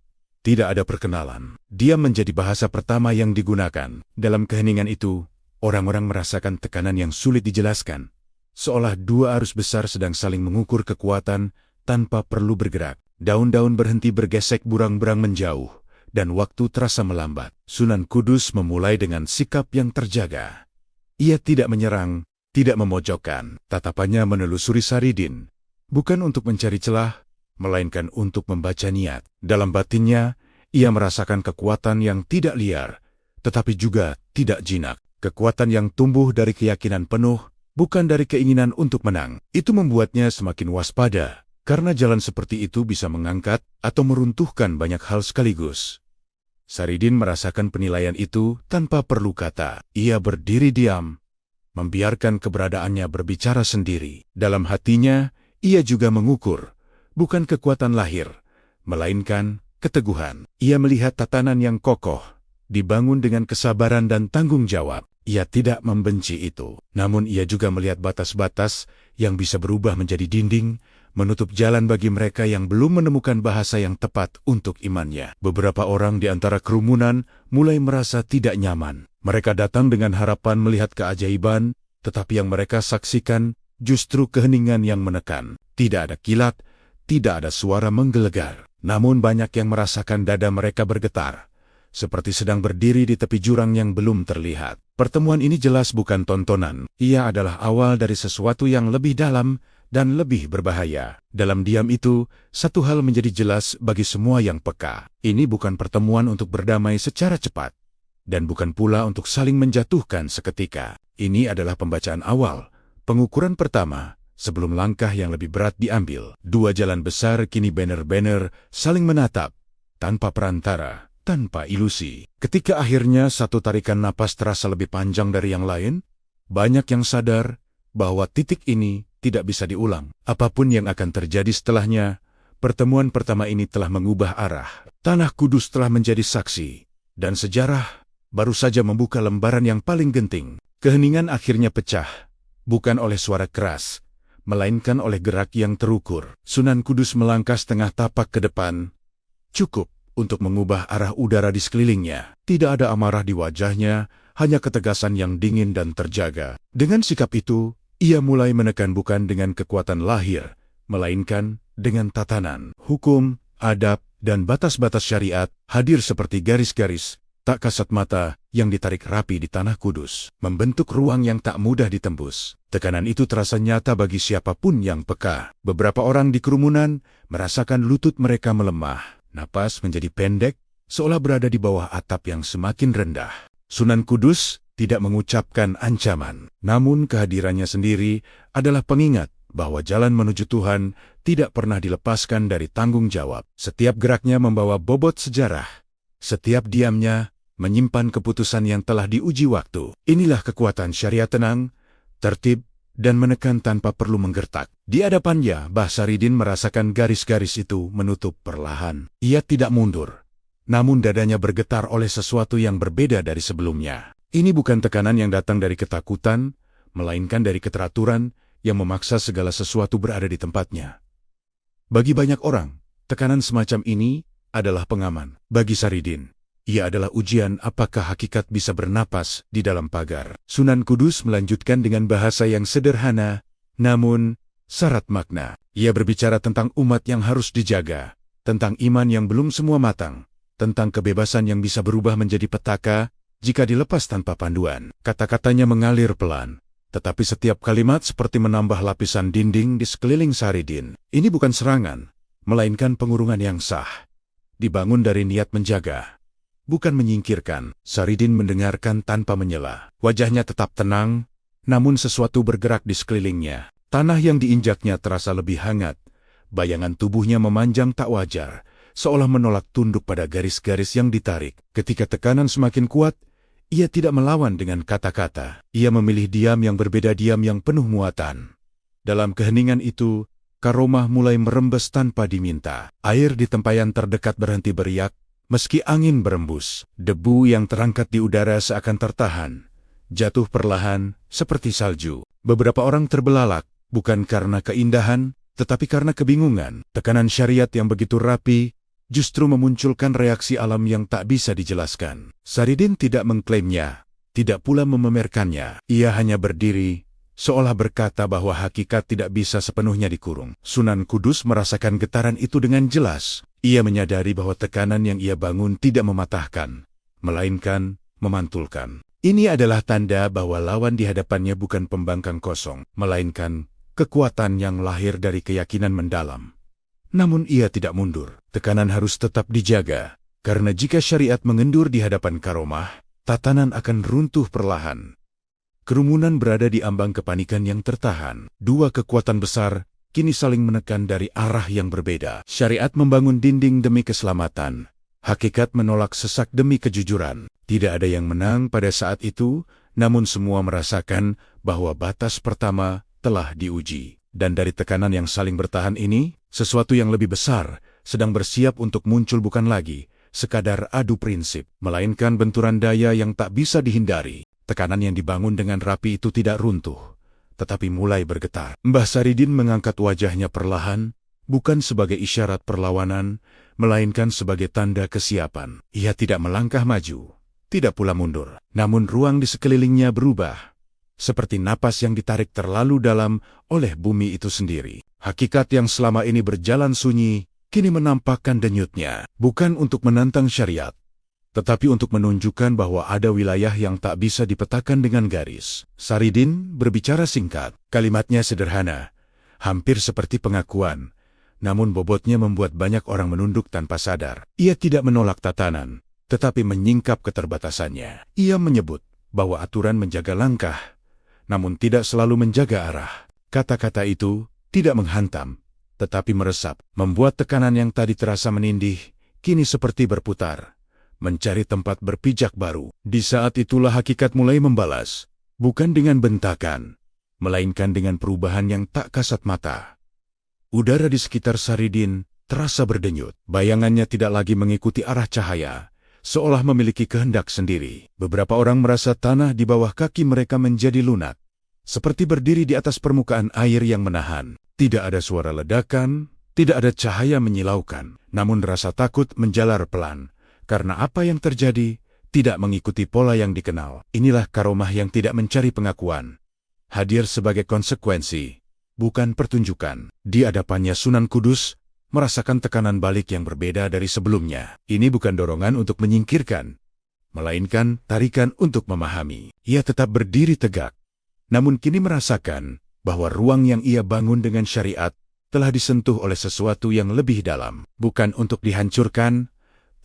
Tidak ada perkenalan. Diam menjadi bahasa pertama yang digunakan. Dalam keheningan itu, orang-orang merasakan tekanan yang sulit dijelaskan, seolah dua arus besar sedang saling mengukur kekuatan tanpa perlu bergerak. Daun-daun berhenti bergesek, burang-burang menjauh, dan waktu terasa melambat. Sunan Kudus memulai dengan sikap yang terjaga. Ia tidak menyerang, tidak memojokkan. Tatapannya menelusuri Saridin, bukan untuk mencari celah, melainkan untuk membaca niat. Dalam batinnya, ia merasakan kekuatan yang tidak liar, tetapi juga tidak jinak. Kekuatan yang tumbuh dari keyakinan penuh, bukan dari keinginan untuk menang. Itu membuatnya semakin waspada, karena jalan seperti itu bisa mengangkat atau meruntuhkan banyak hal sekaligus. Saridin merasakan penilaian itu tanpa perlu kata. Ia berdiri diam, membiarkan keberadaannya berbicara sendiri. Dalam hatinya, ia juga mengukur, bukan kekuatan lahir, melainkan keteguhan. Ia melihat tatanan yang kokoh, dibangun dengan kesabaran dan tanggung jawab. Ia tidak membenci itu, namun ia juga melihat batas-batas yang bisa berubah menjadi dinding, menutup jalan bagi mereka yang belum menemukan bahasa yang tepat untuk imannya. Beberapa orang di antara kerumunan mulai merasa tidak nyaman. Mereka datang dengan harapan melihat keajaiban, tetapi yang mereka saksikan justru keheningan yang menekan. Tidak ada kilat, tidak ada suara menggelegar. Namun banyak yang merasakan dada mereka bergetar, seperti sedang berdiri di tepi jurang yang belum terlihat. Pertemuan ini jelas bukan tontonan. Ia adalah awal dari sesuatu yang lebih dalam dan lebih berbahaya. Dalam diam itu, satu hal menjadi jelas bagi semua yang peka. Ini bukan pertemuan untuk berdamai secara cepat, dan bukan pula untuk saling menjatuhkan seketika. Ini adalah pembacaan awal, pengukuran pertama, sebelum langkah yang lebih berat diambil. Dua jalan besar kini benar-benar saling menatap, tanpa perantara, tanpa ilusi. Ketika akhirnya satu tarikan napas terasa lebih panjang dari yang lain, banyak yang sadar bahwa titik ini tidak bisa diulang. Apapun yang akan terjadi setelahnya, pertemuan pertama ini telah mengubah arah. Tanah Kudus telah menjadi saksi, dan sejarah baru saja membuka lembaran yang paling genting. Keheningan akhirnya pecah, bukan oleh suara keras, melainkan oleh gerak yang terukur. Sunan Kudus melangkah setengah tapak ke depan, cukup untuk mengubah arah udara di sekelilingnya. Tidak ada amarah di wajahnya, hanya ketegasan yang dingin dan terjaga. Dengan sikap itu, ia mulai menekan bukan dengan kekuatan lahir, melainkan dengan tatanan, hukum, adab, dan batas-batas syariat hadir seperti garis-garis tak kasat mata yang ditarik rapi di tanah kudus, membentuk ruang yang tak mudah ditembus. Tekanan itu terasa nyata bagi siapapun yang peka. Beberapa orang di kerumunan merasakan lutut mereka melemah, napas menjadi pendek, seolah berada di bawah atap yang semakin rendah. Sunan Kudus tidak mengucapkan ancaman, namun kehadirannya sendiri adalah pengingat bahwa jalan menuju Tuhan tidak pernah dilepaskan dari tanggung jawab. Setiap geraknya membawa bobot sejarah, setiap diamnya menyimpan keputusan yang telah diuji waktu. Inilah kekuatan syariat tenang, tertib, dan menekan tanpa perlu menggertak. Di hadapannya, Mbah Saridin merasakan garis-garis itu menutup perlahan. Ia tidak mundur, namun dadanya bergetar oleh sesuatu yang berbeda dari sebelumnya. Ini bukan tekanan yang datang dari ketakutan, melainkan dari keteraturan yang memaksa segala sesuatu berada di tempatnya. Bagi banyak orang, tekanan semacam ini adalah pengaman. Bagi Saridin, ia adalah ujian apakah hakikat bisa bernapas di dalam pagar. Sunan Kudus melanjutkan dengan bahasa yang sederhana, namun syarat makna. Ia berbicara tentang umat yang harus dijaga, tentang iman yang belum semua matang, tentang kebebasan yang bisa berubah menjadi petaka jika dilepas tanpa panduan. Kata-katanya mengalir pelan, tetapi setiap kalimat seperti menambah lapisan dinding di sekeliling Saridin. Ini bukan serangan, melainkan pengurungan yang sah, dibangun dari niat menjaga, bukan menyingkirkan. Saridin mendengarkan tanpa menyela. Wajahnya tetap tenang, namun sesuatu bergerak di sekelilingnya. Tanah yang diinjaknya terasa lebih hangat. Bayangan tubuhnya memanjang tak wajar, seolah menolak tunduk pada garis-garis yang ditarik. Ketika tekanan semakin kuat, ia tidak melawan dengan kata-kata. Ia memilih diam yang berbeda, diam yang penuh muatan. Dalam keheningan itu, karomah mulai merembes tanpa diminta. Air di tempayan terdekat berhenti beriak. Meski angin berembus, debu yang terangkat di udara seakan tertahan, jatuh perlahan seperti salju. Beberapa orang terbelalak, bukan karena keindahan, tetapi karena kebingungan. Tekanan syariat yang begitu rapi justru memunculkan reaksi alam yang tak bisa dijelaskan. Saridin tidak mengklaimnya, tidak pula memamerkannya. Ia hanya berdiri, seolah berkata bahwa hakikat tidak bisa sepenuhnya dikurung. Sunan Kudus merasakan getaran itu dengan jelas. Ia menyadari bahwa tekanan yang ia bangun tidak mematahkan, melainkan memantulkan. Ini adalah tanda bahwa lawan di hadapannya bukan pembangkang kosong, melainkan kekuatan yang lahir dari keyakinan mendalam. Namun ia tidak mundur. Tekanan harus tetap dijaga, karena jika syariat mengendur di hadapan karomah, tatanan akan runtuh perlahan. Kerumunan berada di ambang kepanikan yang tertahan. Dua kekuatan besar kini saling menekan dari arah yang berbeda. Syariat membangun dinding demi keselamatan. Hakikat menolak sesak demi kejujuran. Tidak ada yang menang pada saat itu, namun semua merasakan bahwa batas pertama telah diuji. Dan dari tekanan yang saling bertahan ini, sesuatu yang lebih besar sedang bersiap untuk muncul, bukan lagi sekadar adu prinsip, melainkan benturan daya yang tak bisa dihindari. Tekanan yang dibangun dengan rapi itu tidak runtuh, tetapi mulai bergetar. Mbah Saridin mengangkat wajahnya perlahan, bukan sebagai isyarat perlawanan, melainkan sebagai tanda kesiapan. Ia tidak melangkah maju, tidak pula mundur. Namun ruang di sekelilingnya berubah, seperti napas yang ditarik terlalu dalam oleh bumi itu sendiri. Hakikat yang selama ini berjalan sunyi, kini menampakkan denyutnya, bukan untuk menantang syariat, tetapi untuk menunjukkan bahwa ada wilayah yang tak bisa dipetakan dengan garis. Saridin berbicara singkat, kalimatnya sederhana, hampir seperti pengakuan, namun bobotnya membuat banyak orang menunduk tanpa sadar. Ia tidak menolak tatanan, tetapi menyingkap keterbatasannya. Ia menyebut bahwa aturan menjaga langkah, namun tidak selalu menjaga arah. Kata-kata itu tidak menghantam, tetapi meresap, membuat tekanan yang tadi terasa menindih, kini seperti berputar, mencari tempat berpijak baru. Di saat itulah hakikat mulai membalas, bukan dengan bentakan, melainkan dengan perubahan yang tak kasat mata. Udara di sekitar Saridin terasa berdenyut. Bayangannya tidak lagi mengikuti arah cahaya, seolah memiliki kehendak sendiri. Beberapa orang merasa tanah di bawah kaki mereka menjadi lunak, seperti berdiri di atas permukaan air yang menahan. Tidak ada suara ledakan, tidak ada cahaya menyilaukan, namun rasa takut menjalar pelan. Karena apa yang terjadi tidak mengikuti pola yang dikenal. Inilah karomah yang tidak mencari pengakuan. Hadir sebagai konsekuensi, bukan pertunjukan. Di hadapannya Sunan Kudus merasakan tekanan balik yang berbeda dari sebelumnya. Ini bukan dorongan untuk menyingkirkan, melainkan tarikan untuk memahami. Ia tetap berdiri tegak, namun kini merasakan bahwa ruang yang ia bangun dengan syariat telah disentuh oleh sesuatu yang lebih dalam. Bukan untuk dihancurkan,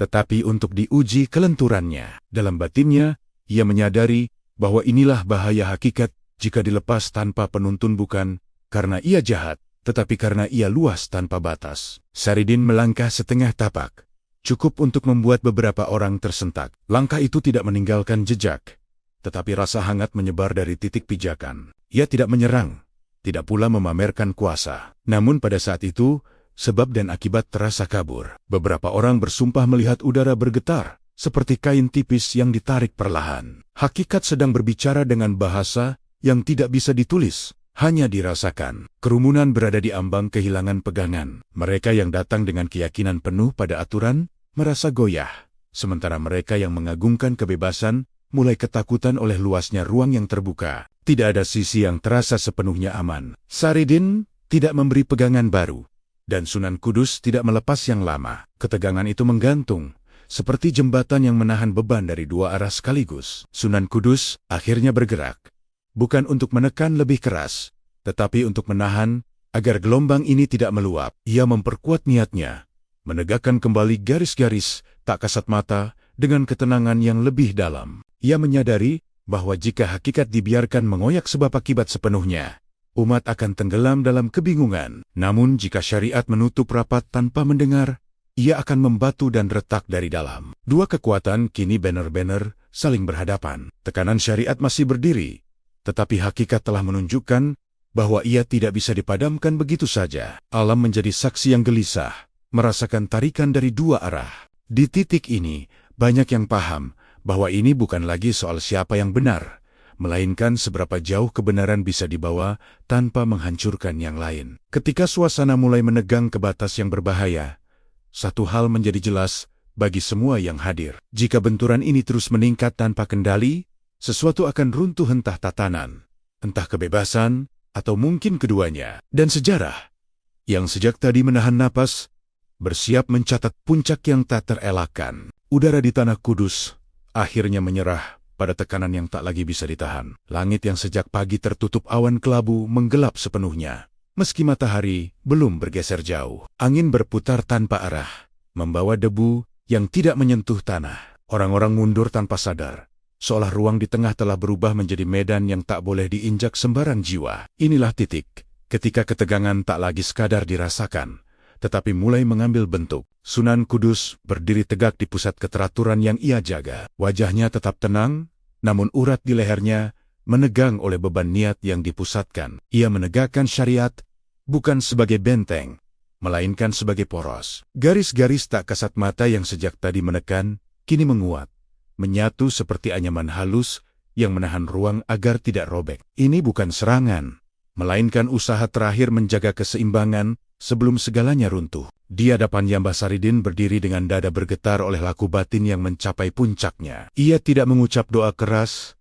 tetapi untuk diuji kelenturannya. Dalam batinnya, ia menyadari bahwa inilah bahaya hakikat jika dilepas tanpa penuntun, bukan karena ia jahat, tetapi karena ia luas tanpa batas. Saridin melangkah setengah tapak, cukup untuk membuat beberapa orang tersentak. Langkah itu tidak meninggalkan jejak, tetapi rasa hangat menyebar dari titik pijakan. Ia tidak menyerang, tidak pula memamerkan kuasa. Namun pada saat itu, sebab dan akibat terasa kabur. Beberapa orang bersumpah melihat udara bergetar, seperti kain tipis yang ditarik perlahan. Hakikat sedang berbicara dengan bahasa yang tidak bisa ditulis, hanya dirasakan. Kerumunan berada di ambang kehilangan pegangan. Mereka yang datang dengan keyakinan penuh pada aturan merasa goyah, sementara mereka yang mengagungkan kebebasan mulai ketakutan oleh luasnya ruang yang terbuka. Tidak ada sisi yang terasa sepenuhnya aman. Saridin tidak memberi pegangan baru, dan Sunan Kudus tidak melepas yang lama. Ketegangan itu menggantung, seperti jembatan yang menahan beban dari dua arah sekaligus. Sunan Kudus akhirnya bergerak, bukan untuk menekan lebih keras, tetapi untuk menahan agar gelombang ini tidak meluap. Ia memperkuat niatnya, menegakkan kembali garis-garis tak kasat mata dengan ketenangan yang lebih dalam. Ia menyadari bahwa jika hakikat dibiarkan mengoyak sebab akibat sepenuhnya, umat akan tenggelam dalam kebingungan. Namun jika syariat menutup rapat tanpa mendengar, ia akan membatu dan retak dari dalam. Dua kekuatan kini benar-benar saling berhadapan. Tekanan syariat masih berdiri, tetapi hakikat telah menunjukkan bahwa ia tidak bisa dipadamkan begitu saja. Alam menjadi saksi yang gelisah, merasakan tarikan dari dua arah. Di titik ini, banyak yang paham bahwa ini bukan lagi soal siapa yang benar, melainkan seberapa jauh kebenaran bisa dibawa tanpa menghancurkan yang lain. Ketika suasana mulai menegang ke batas yang berbahaya, satu hal menjadi jelas bagi semua yang hadir. Jika benturan ini terus meningkat tanpa kendali, sesuatu akan runtuh, entah tatanan, entah kebebasan, atau mungkin keduanya. Dan sejarah, yang sejak tadi menahan napas, bersiap mencatat puncak yang tak terelakkan. Udara di Tanah Kudus akhirnya menyerah pada tekanan yang tak lagi bisa ditahan. Langit yang sejak pagi tertutup awan kelabu menggelap sepenuhnya, meski matahari belum bergeser jauh. Angin berputar tanpa arah, membawa debu yang tidak menyentuh tanah. Orang-orang mundur tanpa sadar, seolah ruang di tengah telah berubah menjadi medan yang tak boleh diinjak sembarang jiwa. Inilah titik ketika ketegangan tak lagi sekadar dirasakan, tetapi mulai mengambil bentuk. Sunan Kudus berdiri tegak di pusat keteraturan yang ia jaga. Wajahnya tetap tenang, namun urat di lehernya menegang oleh beban niat yang dipusatkan. Ia menegakkan syariat bukan sebagai benteng, melainkan sebagai poros. Garis-garis tak kasat mata yang sejak tadi menekan, kini menguat, menyatu seperti anyaman halus yang menahan ruang agar tidak robek. Ini bukan serangan, melainkan usaha terakhir menjaga keseimbangan sebelum segalanya runtuh. Di hadapannya Mbah Saridin berdiri dengan dada bergetar oleh laku batin yang mencapai puncaknya. Ia tidak mengucap doa keras,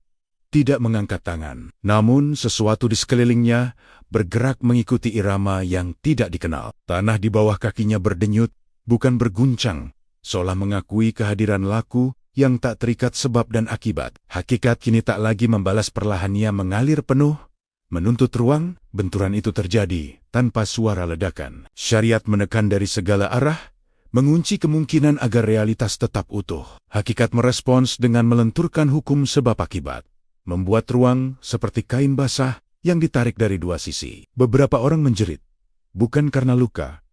tidak mengangkat tangan. Namun sesuatu di sekelilingnya bergerak mengikuti irama yang tidak dikenal. Tanah di bawah kakinya berdenyut, bukan berguncang, seolah mengakui kehadiran laku yang tak terikat sebab dan akibat. Hakikat kini tak lagi membalas, perlahannya mengalir penuh, menuntut ruang. Benturan itu terjadi tanpa suara ledakan. Syariat menekan dari segala arah, mengunci kemungkinan agar realitas tetap utuh. Hakikat merespons dengan melenturkan hukum sebab akibat, membuat ruang seperti kain basah yang ditarik dari dua sisi. Beberapa orang menjerit, bukan karena luka,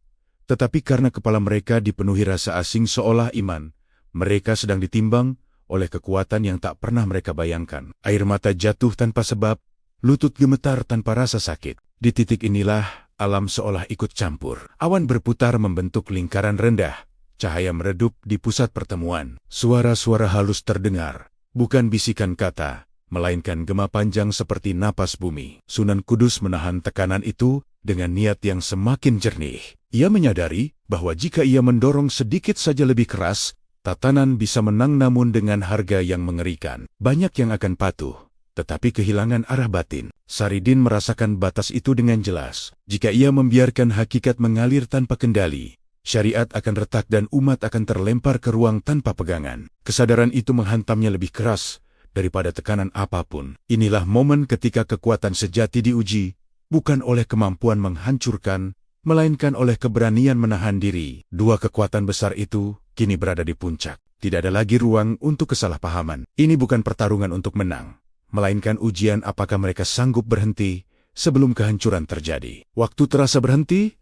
tetapi karena kepala mereka dipenuhi rasa asing, seolah iman mereka sedang ditimbang oleh kekuatan yang tak pernah mereka bayangkan. Air mata jatuh tanpa sebab, lutut gemetar tanpa rasa sakit. Di titik inilah alam seolah ikut campur. Awan berputar membentuk lingkaran rendah, cahaya meredup di pusat pertemuan. Suara-suara halus terdengar, bukan bisikan kata, melainkan gema panjang seperti napas bumi. Sunan Kudus menahan tekanan itu dengan niat yang semakin jernih. Ia menyadari bahwa jika ia mendorong sedikit saja lebih keras, Tatanan bisa menang namun dengan harga yang mengerikan. Banyak yang akan patuh, tetapi kehilangan arah batin. Saridin merasakan batas itu dengan jelas. Jika ia membiarkan hakikat mengalir tanpa kendali, syariat akan retak dan umat akan terlempar ke ruang tanpa pegangan. Kesadaran itu menghantamnya lebih keras daripada tekanan apapun. Inilah momen ketika kekuatan sejati diuji, bukan oleh kemampuan menghancurkan, melainkan oleh keberanian menahan diri. Dua kekuatan besar itu kini berada di puncak. Tidak ada lagi ruang untuk kesalahpahaman. Ini bukan pertarungan untuk menang, melainkan ujian apakah mereka sanggup berhenti sebelum kehancuran terjadi. Waktu terasa berhenti,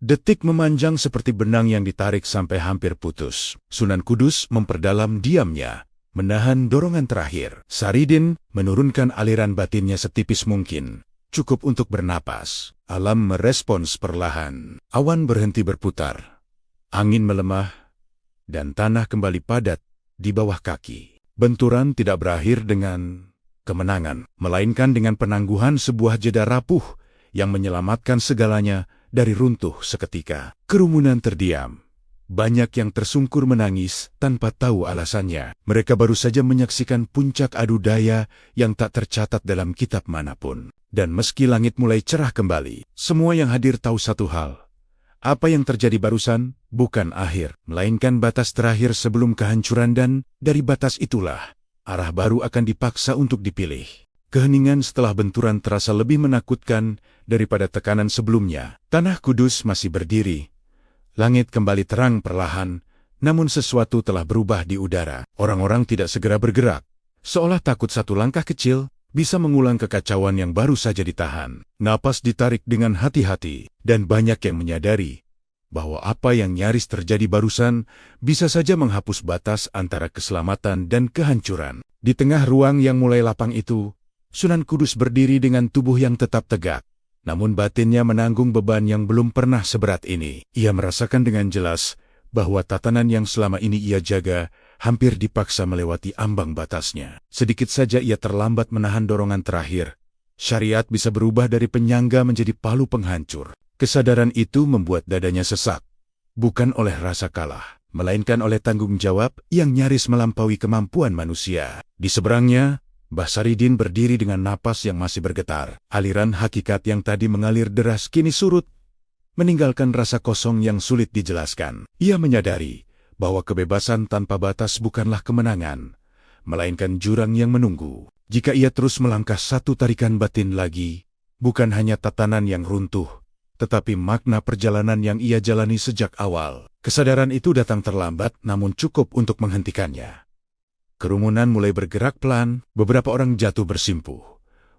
detik memanjang seperti benang yang ditarik sampai hampir putus. Sunan Kudus memperdalam diamnya, menahan dorongan terakhir. Saridin menurunkan aliran batinnya setipis mungkin, cukup untuk bernapas. Alam merespons perlahan. Awan berhenti berputar. Angin melemah, dan tanah kembali padat di bawah kaki. Benturan tidak berakhir dengan kemenangan, melainkan dengan penangguhan sebuah jeda rapuh yang menyelamatkan segalanya dari runtuh seketika. Kerumunan terdiam. Banyak yang tersungkur menangis tanpa tahu alasannya. Mereka baru saja menyaksikan puncak adu daya yang tak tercatat dalam kitab manapun. Dan meski langit mulai cerah kembali, semua yang hadir tahu satu hal. Apa yang terjadi barusan bukan akhir, melainkan batas terakhir sebelum kehancuran, dan dari batas itulah arah baru akan dipaksa untuk dipilih. Keheningan setelah benturan terasa lebih menakutkan daripada tekanan sebelumnya. Tanah Kudus masih berdiri. Langit kembali terang perlahan, namun sesuatu telah berubah di udara. Orang-orang tidak segera bergerak, seolah takut satu langkah kecil bisa mengulang kekacauan yang baru saja ditahan. Napas ditarik dengan hati-hati, dan banyak yang menyadari bahwa apa yang nyaris terjadi barusan bisa saja menghapus batas antara keselamatan dan kehancuran. Di tengah ruang yang mulai lapang itu, Sunan Kudus berdiri dengan tubuh yang tetap tegak. Namun batinnya menanggung beban yang belum pernah seberat ini. Ia merasakan dengan jelas bahwa tatanan yang selama ini ia jaga hampir dipaksa melewati ambang batasnya. Sedikit saja ia terlambat menahan dorongan terakhir. Syariat bisa berubah dari penyangga menjadi palu penghancur. Kesadaran itu membuat dadanya sesak. Bukan oleh rasa kalah, melainkan oleh tanggung jawab yang nyaris melampaui kemampuan manusia. Di seberangnya, Mbah Saridin berdiri dengan napas yang masih bergetar. Aliran hakikat yang tadi mengalir deras kini surut, meninggalkan rasa kosong yang sulit dijelaskan. Ia menyadari bahwa kebebasan tanpa batas bukanlah kemenangan, melainkan jurang yang menunggu. Jika ia terus melangkah satu tarikan batin lagi, bukan hanya tatanan yang runtuh, tetapi makna perjalanan yang ia jalani sejak awal. Kesadaran itu datang terlambat, namun cukup untuk menghentikannya. Kerumunan mulai bergerak pelan, beberapa orang jatuh bersimpuh.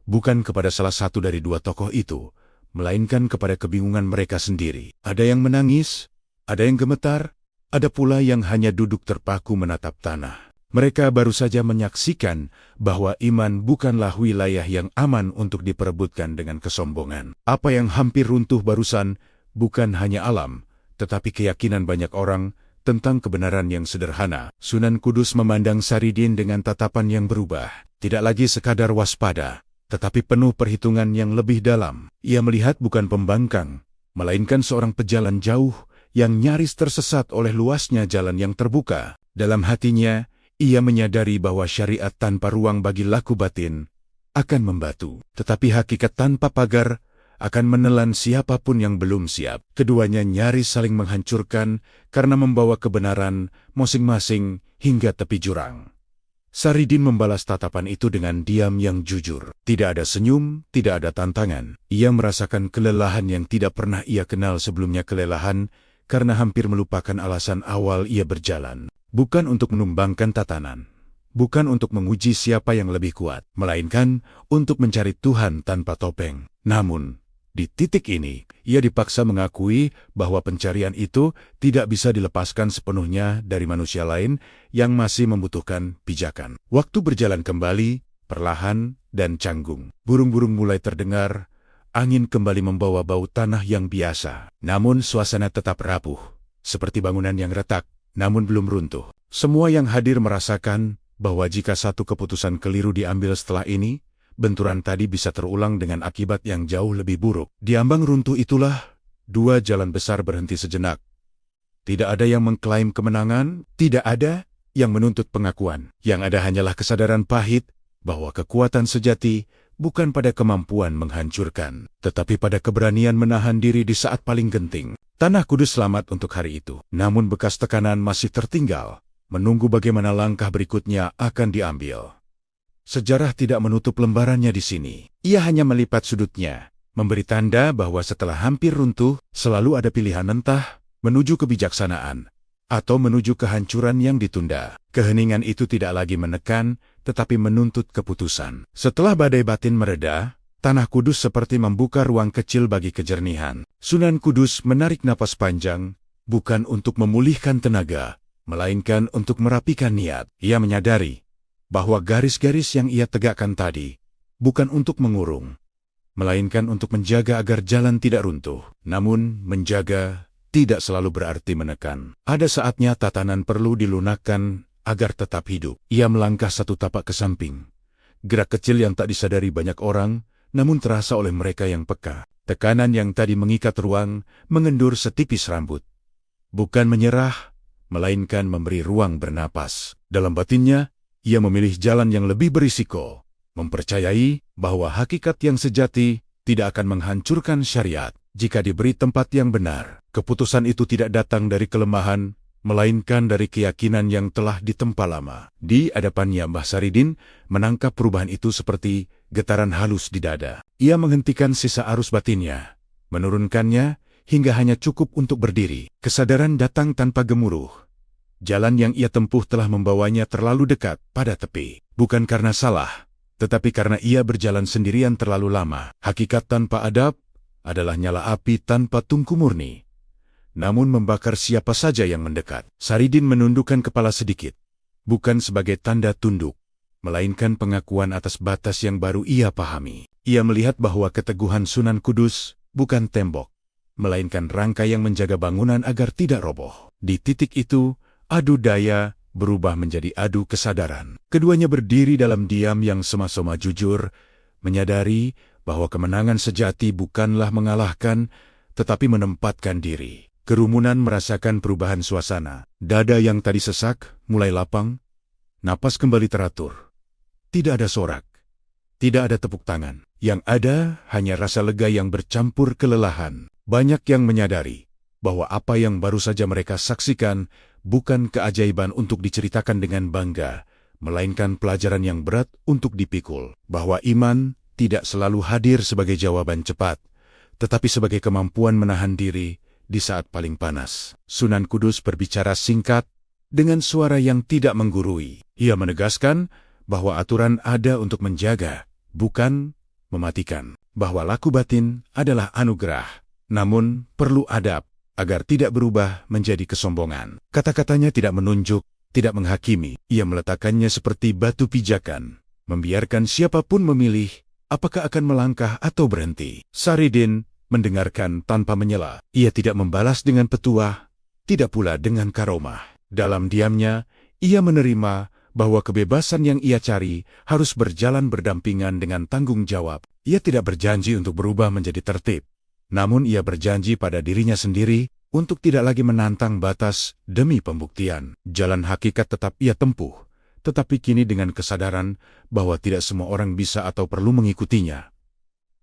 Bukan kepada salah satu dari dua tokoh itu, melainkan kepada kebingungan mereka sendiri. Ada yang menangis, ada yang gemetar, ada pula yang hanya duduk terpaku menatap tanah. Mereka baru saja menyaksikan bahwa iman bukanlah wilayah yang aman untuk diperebutkan dengan kesombongan. Apa yang hampir runtuh barusan bukan hanya alam, tetapi keyakinan banyak orang tentang kebenaran yang sederhana. Sunan Kudus memandang Saridin dengan tatapan yang berubah. Tidak lagi sekadar waspada, tetapi penuh perhitungan yang lebih dalam. Ia melihat bukan pembangkang, melainkan seorang pejalan jauh yang nyaris tersesat oleh luasnya jalan yang terbuka. Dalam hatinya, ia menyadari bahwa syariat tanpa ruang bagi laku batin akan membatu. Tetapi hakikat tanpa pagar akan menelan siapapun yang belum siap. Keduanya nyaris saling menghancurkan karena membawa kebenaran masing-masing hingga tepi jurang. Saridin membalas tatapan itu dengan diam yang jujur. Tidak ada senyum, tidak ada tantangan. Ia merasakan kelelahan yang tidak pernah ia kenal sebelumnya, kelelahan karena hampir melupakan alasan awal ia berjalan. Bukan untuk menumbangkan tatanan, bukan untuk menguji siapa yang lebih kuat, melainkan untuk mencari Tuhan tanpa topeng. Namun, di titik ini, ia dipaksa mengakui bahwa pencarian itu tidak bisa dilepaskan sepenuhnya dari manusia lain yang masih membutuhkan pijakan. Waktu berjalan kembali, perlahan dan canggung. Burung-burung mulai terdengar, angin kembali membawa bau tanah yang biasa. Namun suasana tetap rapuh, seperti bangunan yang retak, namun belum runtuh. Semua yang hadir merasakan bahwa jika satu keputusan keliru diambil setelah ini, benturan tadi bisa terulang dengan akibat yang jauh lebih buruk. Di ambang runtuh itulah, dua jalan besar berhenti sejenak. Tidak ada yang mengklaim kemenangan, tidak ada yang menuntut pengakuan. Yang ada hanyalah kesadaran pahit bahwa kekuatan sejati bukan pada kemampuan menghancurkan, tetapi pada keberanian menahan diri di saat paling genting. Tanah Kudus selamat untuk hari itu. Namun bekas tekanan masih tertinggal, menunggu bagaimana langkah berikutnya akan diambil. Sejarah tidak menutup lembarannya di sini. Ia hanya melipat sudutnya, memberi tanda bahwa setelah hampir runtuh, selalu ada pilihan entah menuju kebijaksanaan atau menuju kehancuran yang ditunda. Keheningan itu tidak lagi menekan, tetapi menuntut keputusan. Setelah badai batin mereda, Tanah Kudus seperti membuka ruang kecil bagi kejernihan. Sunan Kudus menarik napas panjang, bukan untuk memulihkan tenaga, melainkan untuk merapikan niat. Ia menyadari bahwa garis-garis yang ia tegakkan tadi bukan untuk mengurung, melainkan untuk menjaga agar jalan tidak runtuh. Namun, menjaga tidak selalu berarti menekan. Ada saatnya tatanan perlu dilunakkan agar tetap hidup. Ia melangkah satu tapak ke samping. Gerak kecil yang tak disadari banyak orang, namun terasa oleh mereka yang peka. Tekanan yang tadi mengikat ruang, mengendur setipis rambut. Bukan menyerah, melainkan memberi ruang bernapas. Dalam batinnya, ia memilih jalan yang lebih berisiko, mempercayai bahwa hakikat yang sejati tidak akan menghancurkan syariat jika diberi tempat yang benar. Keputusan itu tidak datang dari kelemahan, melainkan dari keyakinan yang telah ditempa lama. Di hadapannya Mbah Saridin menangkap perubahan itu seperti getaran halus di dada. Ia menghentikan sisa arus batinnya, menurunkannya hingga hanya cukup untuk berdiri. Kesadaran datang tanpa gemuruh. Jalan yang ia tempuh telah membawanya terlalu dekat pada tepi. Bukan karena salah, tetapi karena ia berjalan sendirian terlalu lama. Hakikat tanpa adab adalah nyala api tanpa tungku murni, namun membakar siapa saja yang mendekat. Saridin menundukkan kepala sedikit, bukan sebagai tanda tunduk, melainkan pengakuan atas batas yang baru ia pahami. Ia melihat bahwa keteguhan Sunan Kudus bukan tembok, melainkan rangka yang menjaga bangunan agar tidak roboh. Di titik itu, adu daya berubah menjadi adu kesadaran. Keduanya berdiri dalam diam yang sama-sama jujur, menyadari bahwa kemenangan sejati bukanlah mengalahkan, tetapi menempatkan diri. Kerumunan merasakan perubahan suasana. Dada yang tadi sesak mulai lapang, napas kembali teratur. Tidak ada sorak, tidak ada tepuk tangan. Yang ada hanya rasa lega yang bercampur kelelahan. Banyak yang menyadari bahwa apa yang baru saja mereka saksikan bukan keajaiban untuk diceritakan dengan bangga, melainkan pelajaran yang berat untuk dipikul. Bahwa iman tidak selalu hadir sebagai jawaban cepat, tetapi sebagai kemampuan menahan diri di saat paling panas. Sunan Kudus berbicara singkat, dengan suara yang tidak menggurui. Ia menegaskan bahwa aturan ada untuk menjaga, bukan mematikan. Bahwa laku batin adalah anugerah, namun perlu adab agar tidak berubah menjadi kesombongan. Kata-katanya tidak menunjuk, tidak menghakimi. Ia meletakkannya seperti batu pijakan, membiarkan siapapun memilih apakah akan melangkah atau berhenti. Saridin mendengarkan tanpa menyela. Ia tidak membalas dengan petuah, tidak pula dengan karomah. Dalam diamnya, ia menerima bahwa kebebasan yang ia cari harus berjalan berdampingan dengan tanggung jawab. Ia tidak berjanji untuk berubah menjadi tertib, namun ia berjanji pada dirinya sendiri untuk tidak lagi menantang batas demi pembuktian. Jalan hakikat tetap ia tempuh, tetapi kini dengan kesadaran bahwa tidak semua orang bisa atau perlu mengikutinya.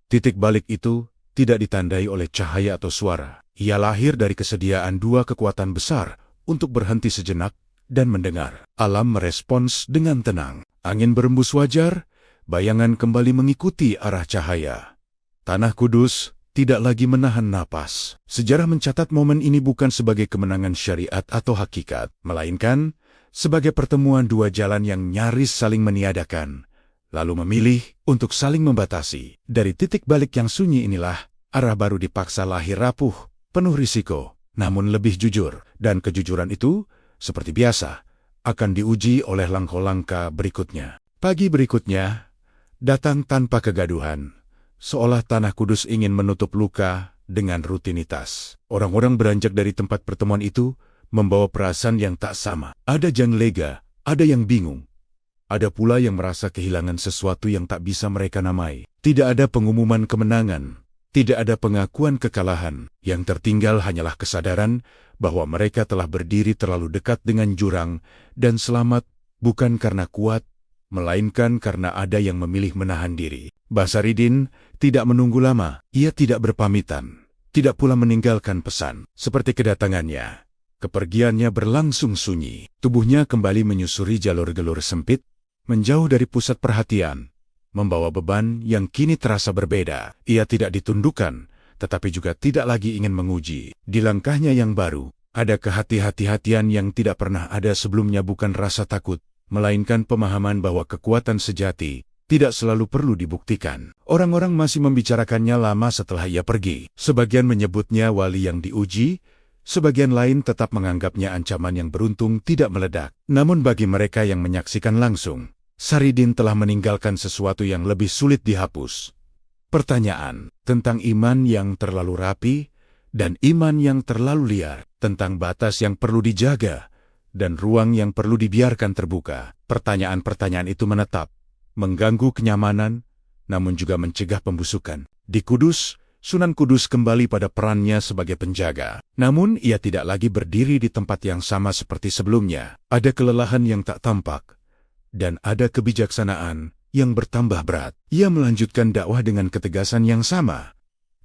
Titik balik itu tidak ditandai oleh cahaya atau suara. Ia lahir dari kesediaan dua kekuatan besar untuk berhenti sejenak dan mendengar. Alam merespons dengan tenang. Angin berembus wajar, bayangan kembali mengikuti arah cahaya. Tanah Kudus tidak lagi menahan napas. Sejarah mencatat momen ini bukan sebagai kemenangan syariat atau hakikat, melainkan sebagai pertemuan dua jalan yang nyaris saling meniadakan, lalu memilih untuk saling membatasi. Dari titik balik yang sunyi inilah, arah baru dipaksa lahir rapuh, penuh risiko, namun lebih jujur. Dan kejujuran itu, seperti biasa, akan diuji oleh langkah-langkah berikutnya. Pagi berikutnya datang tanpa kegaduhan, seolah Tanah Kudus ingin menutup luka dengan rutinitas. Orang-orang beranjak dari tempat pertemuan itu membawa perasaan yang tak sama. Ada yang lega, ada yang bingung. Ada pula yang merasa kehilangan sesuatu yang tak bisa mereka namai. Tidak ada pengumuman kemenangan, Tidak ada pengakuan kekalahan, yang tertinggal hanyalah kesadaran bahwa mereka telah berdiri terlalu dekat dengan jurang dan selamat bukan karena kuat, melainkan karena ada yang memilih menahan diri. Basaridin tidak menunggu lama, ia tidak berpamitan, tidak pula meninggalkan pesan. Seperti kedatangannya, kepergiannya berlangsung sunyi. Tubuhnya kembali menyusuri jalur-jalur sempit, menjauh dari pusat perhatian, membawa beban yang kini terasa berbeda. Ia tidak ditundukkan, tetapi juga tidak lagi ingin menguji. Di langkahnya yang baru, ada kehati-hati-hatian yang tidak pernah ada sebelumnya, bukan rasa takut, melainkan pemahaman bahwa kekuatan sejati tidak selalu perlu dibuktikan. Orang-orang masih membicarakannya lama setelah ia pergi. Sebagian menyebutnya wali yang diuji, sebagian lain tetap menganggapnya ancaman yang beruntung tidak meledak. Namun bagi mereka yang menyaksikan langsung, Saridin telah meninggalkan sesuatu yang lebih sulit dihapus. Pertanyaan tentang iman yang terlalu rapi dan iman yang terlalu liar, tentang batas yang perlu dijaga dan ruang yang perlu dibiarkan terbuka. Pertanyaan-pertanyaan itu menetap, mengganggu kenyamanan, namun juga mencegah pembusukan. Di Kudus, Sunan Kudus kembali pada perannya sebagai penjaga. Namun ia tidak lagi berdiri di tempat yang sama seperti sebelumnya. Ada kelelahan yang tak tampak, dan ada kebijaksanaan yang bertambah berat. Ia melanjutkan dakwah dengan ketegasan yang sama,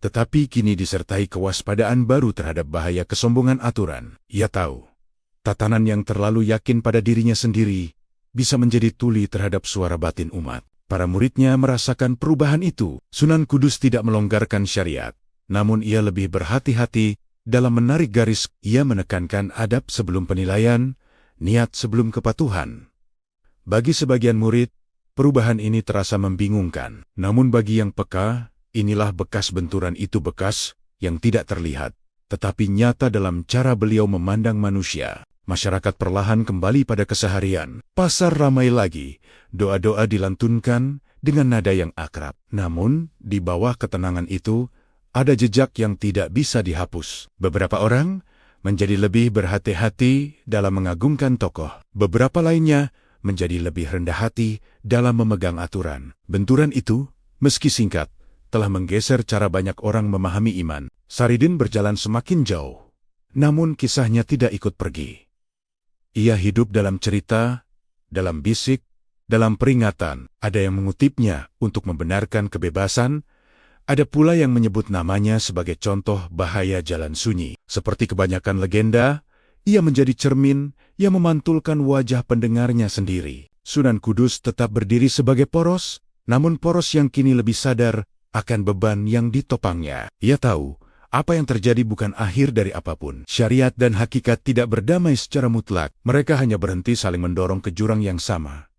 tetapi kini disertai kewaspadaan baru terhadap bahaya kesombongan aturan. Ia tahu, tatanan yang terlalu yakin pada dirinya sendiri bisa menjadi tuli terhadap suara batin umat. Para muridnya merasakan perubahan itu. Sunan Kudus tidak melonggarkan syariat, namun ia lebih berhati-hati dalam menarik garis. Ia menekankan adab sebelum penilaian, niat sebelum kepatuhan. Bagi sebagian murid, perubahan ini terasa membingungkan. Namun bagi yang peka, inilah bekas benturan itu, bekas yang tidak terlihat, tetapi nyata dalam cara beliau memandang manusia. Masyarakat perlahan kembali pada keseharian. Pasar ramai lagi, doa-doa dilantunkan dengan nada yang akrab. Namun, di bawah ketenangan itu, ada jejak yang tidak bisa dihapus. Beberapa orang menjadi lebih berhati-hati dalam mengagungkan tokoh. Beberapa lainnya menjadi lebih rendah hati dalam memegang aturan. Benturan itu, meski singkat, telah menggeser cara banyak orang memahami iman. Saridin berjalan semakin jauh, namun kisahnya tidak ikut pergi. Ia hidup dalam cerita, dalam bisik, dalam peringatan. Ada yang mengutipnya untuk membenarkan kebebasan, ada pula yang menyebut namanya sebagai contoh bahaya jalan sunyi. Seperti kebanyakan legenda, ia menjadi cermin yang memantulkan wajah pendengarnya sendiri. Sunan Kudus tetap berdiri sebagai poros, namun poros yang kini lebih sadar akan beban yang ditopangnya. Ia tahu, apa yang terjadi bukan akhir dari apapun. Syariat dan hakikat tidak berdamai secara mutlak. Mereka hanya berhenti saling mendorong ke jurang yang sama.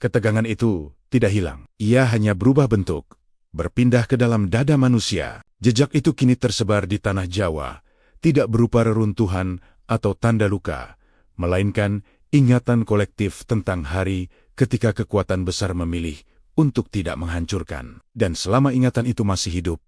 Ketegangan itu tidak hilang. Ia hanya berubah bentuk, berpindah ke dalam dada manusia. Jejak itu kini tersebar di tanah Jawa, tidak berupa reruntuhan atau tanda luka, melainkan ingatan kolektif tentang hari ketika kekuatan besar memilih untuk tidak menghancurkan. Dan selama ingatan itu masih hidup,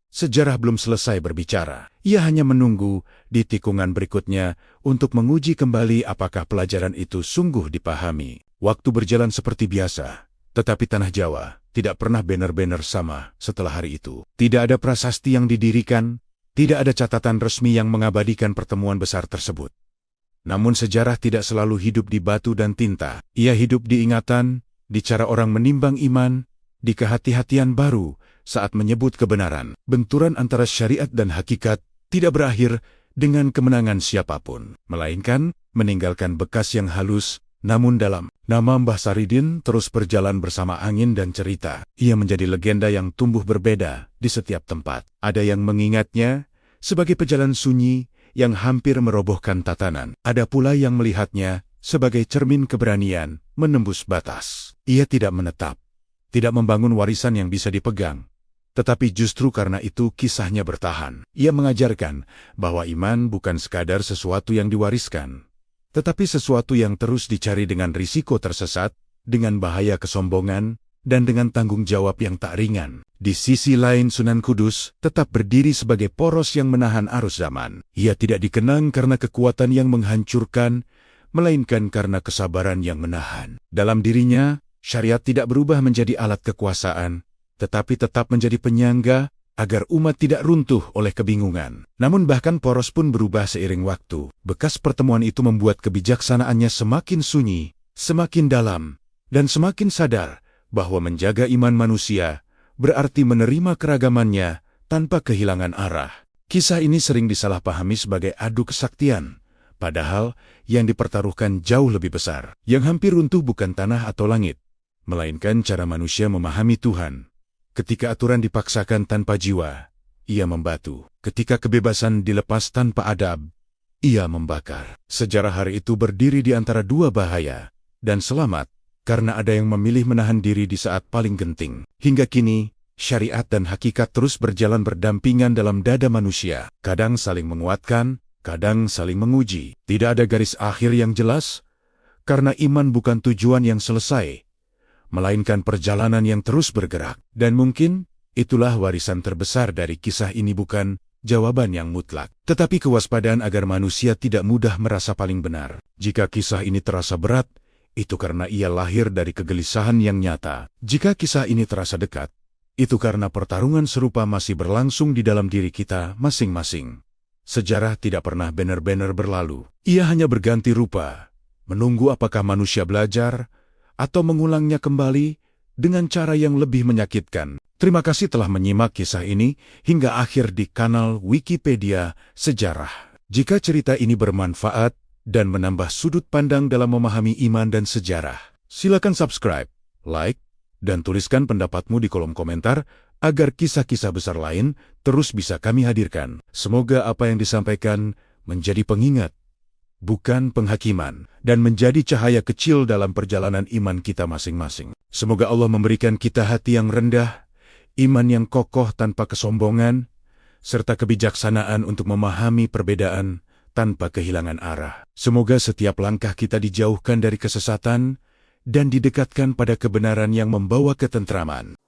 sejarah belum selesai berbicara. Ia hanya menunggu di tikungan berikutnya untuk menguji kembali apakah pelajaran itu sungguh dipahami. Waktu berjalan seperti biasa, tetapi tanah Jawa tidak pernah banner-banner sama setelah hari itu. Tidak ada prasasti yang didirikan, tidak ada catatan resmi yang mengabadikan pertemuan besar tersebut. Namun sejarah tidak selalu hidup di batu dan tinta. Ia hidup di ingatan, di cara orang menimbang iman, di kehati-hatian baru saat menyebut kebenaran. Benturan antara syariat dan hakikat tidak berakhir dengan kemenangan siapapun, melainkan meninggalkan bekas yang halus namun dalam. Nama Mbah Saridin terus berjalan bersama angin dan cerita. Ia menjadi legenda yang tumbuh berbeda di setiap tempat. Ada yang mengingatnya sebagai pejalan sunyi yang hampir merobohkan tatanan. Ada pula yang melihatnya sebagai cermin keberanian menembus batas. Ia tidak menetap, tidak membangun warisan yang bisa dipegang, tetapi justru karena itu kisahnya bertahan. Ia mengajarkan bahwa iman bukan sekadar sesuatu yang diwariskan, tetapi sesuatu yang terus dicari dengan risiko tersesat, dengan bahaya kesombongan, dan dengan tanggung jawab yang tak ringan. Di sisi lain, Sunan Kudus tetap berdiri sebagai poros yang menahan arus zaman. Ia tidak dikenang karena kekuatan yang menghancurkan, melainkan karena kesabaran yang menahan. Dalam dirinya, syariat tidak berubah menjadi alat kekuasaan, tetapi tetap menjadi penyangga, agar umat tidak runtuh oleh kebingungan. Namun bahkan poros pun berubah seiring waktu. Bekas pertemuan itu membuat kebijaksanaannya semakin sunyi, semakin dalam, dan semakin sadar bahwa menjaga iman manusia berarti menerima keragamannya tanpa kehilangan arah. Kisah ini sering disalahpahami sebagai adu kesaktian, padahal yang dipertaruhkan jauh lebih besar. Yang hampir runtuh bukan tanah atau langit, melainkan cara manusia memahami Tuhan. Ketika aturan dipaksakan tanpa jiwa, ia membatu. Ketika kebebasan dilepas tanpa adab, ia membakar. Sejarah hari itu berdiri di antara dua bahaya, dan selamat karena ada yang memilih menahan diri di saat paling genting. Hingga kini, syariat dan hakikat terus berjalan berdampingan dalam dada manusia, kadang saling menguatkan, kadang saling menguji. Tidak ada garis akhir yang jelas, karena iman bukan tujuan yang selesai, melainkan perjalanan yang terus bergerak. Dan mungkin, itulah warisan terbesar dari kisah ini, bukan jawaban yang mutlak, tetapi kewaspadaan agar manusia tidak mudah merasa paling benar. Jika kisah ini terasa berat, itu karena ia lahir dari kegelisahan yang nyata. Jika kisah ini terasa dekat, itu karena pertarungan serupa masih berlangsung di dalam diri kita masing-masing. Sejarah tidak pernah benar-benar berlalu. Ia hanya berganti rupa, menunggu apakah manusia belajar atau mengulangnya kembali dengan cara yang lebih menyakitkan. Terima kasih telah menyimak kisah ini hingga akhir di kanal Wikipedia Sejarah. Jika cerita ini bermanfaat dan menambah sudut pandang dalam memahami iman dan sejarah, silakan subscribe, like, dan tuliskan pendapatmu di kolom komentar agar kisah-kisah besar lain terus bisa kami hadirkan. Semoga apa yang disampaikan menjadi pengingat, bukan penghakiman, dan menjadi cahaya kecil dalam perjalanan iman kita masing-masing. Semoga Allah memberikan kita hati yang rendah, iman yang kokoh tanpa kesombongan, serta kebijaksanaan untuk memahami perbedaan tanpa kehilangan arah. Semoga setiap langkah kita dijauhkan dari kesesatan dan didekatkan pada kebenaran yang membawa ketentraman.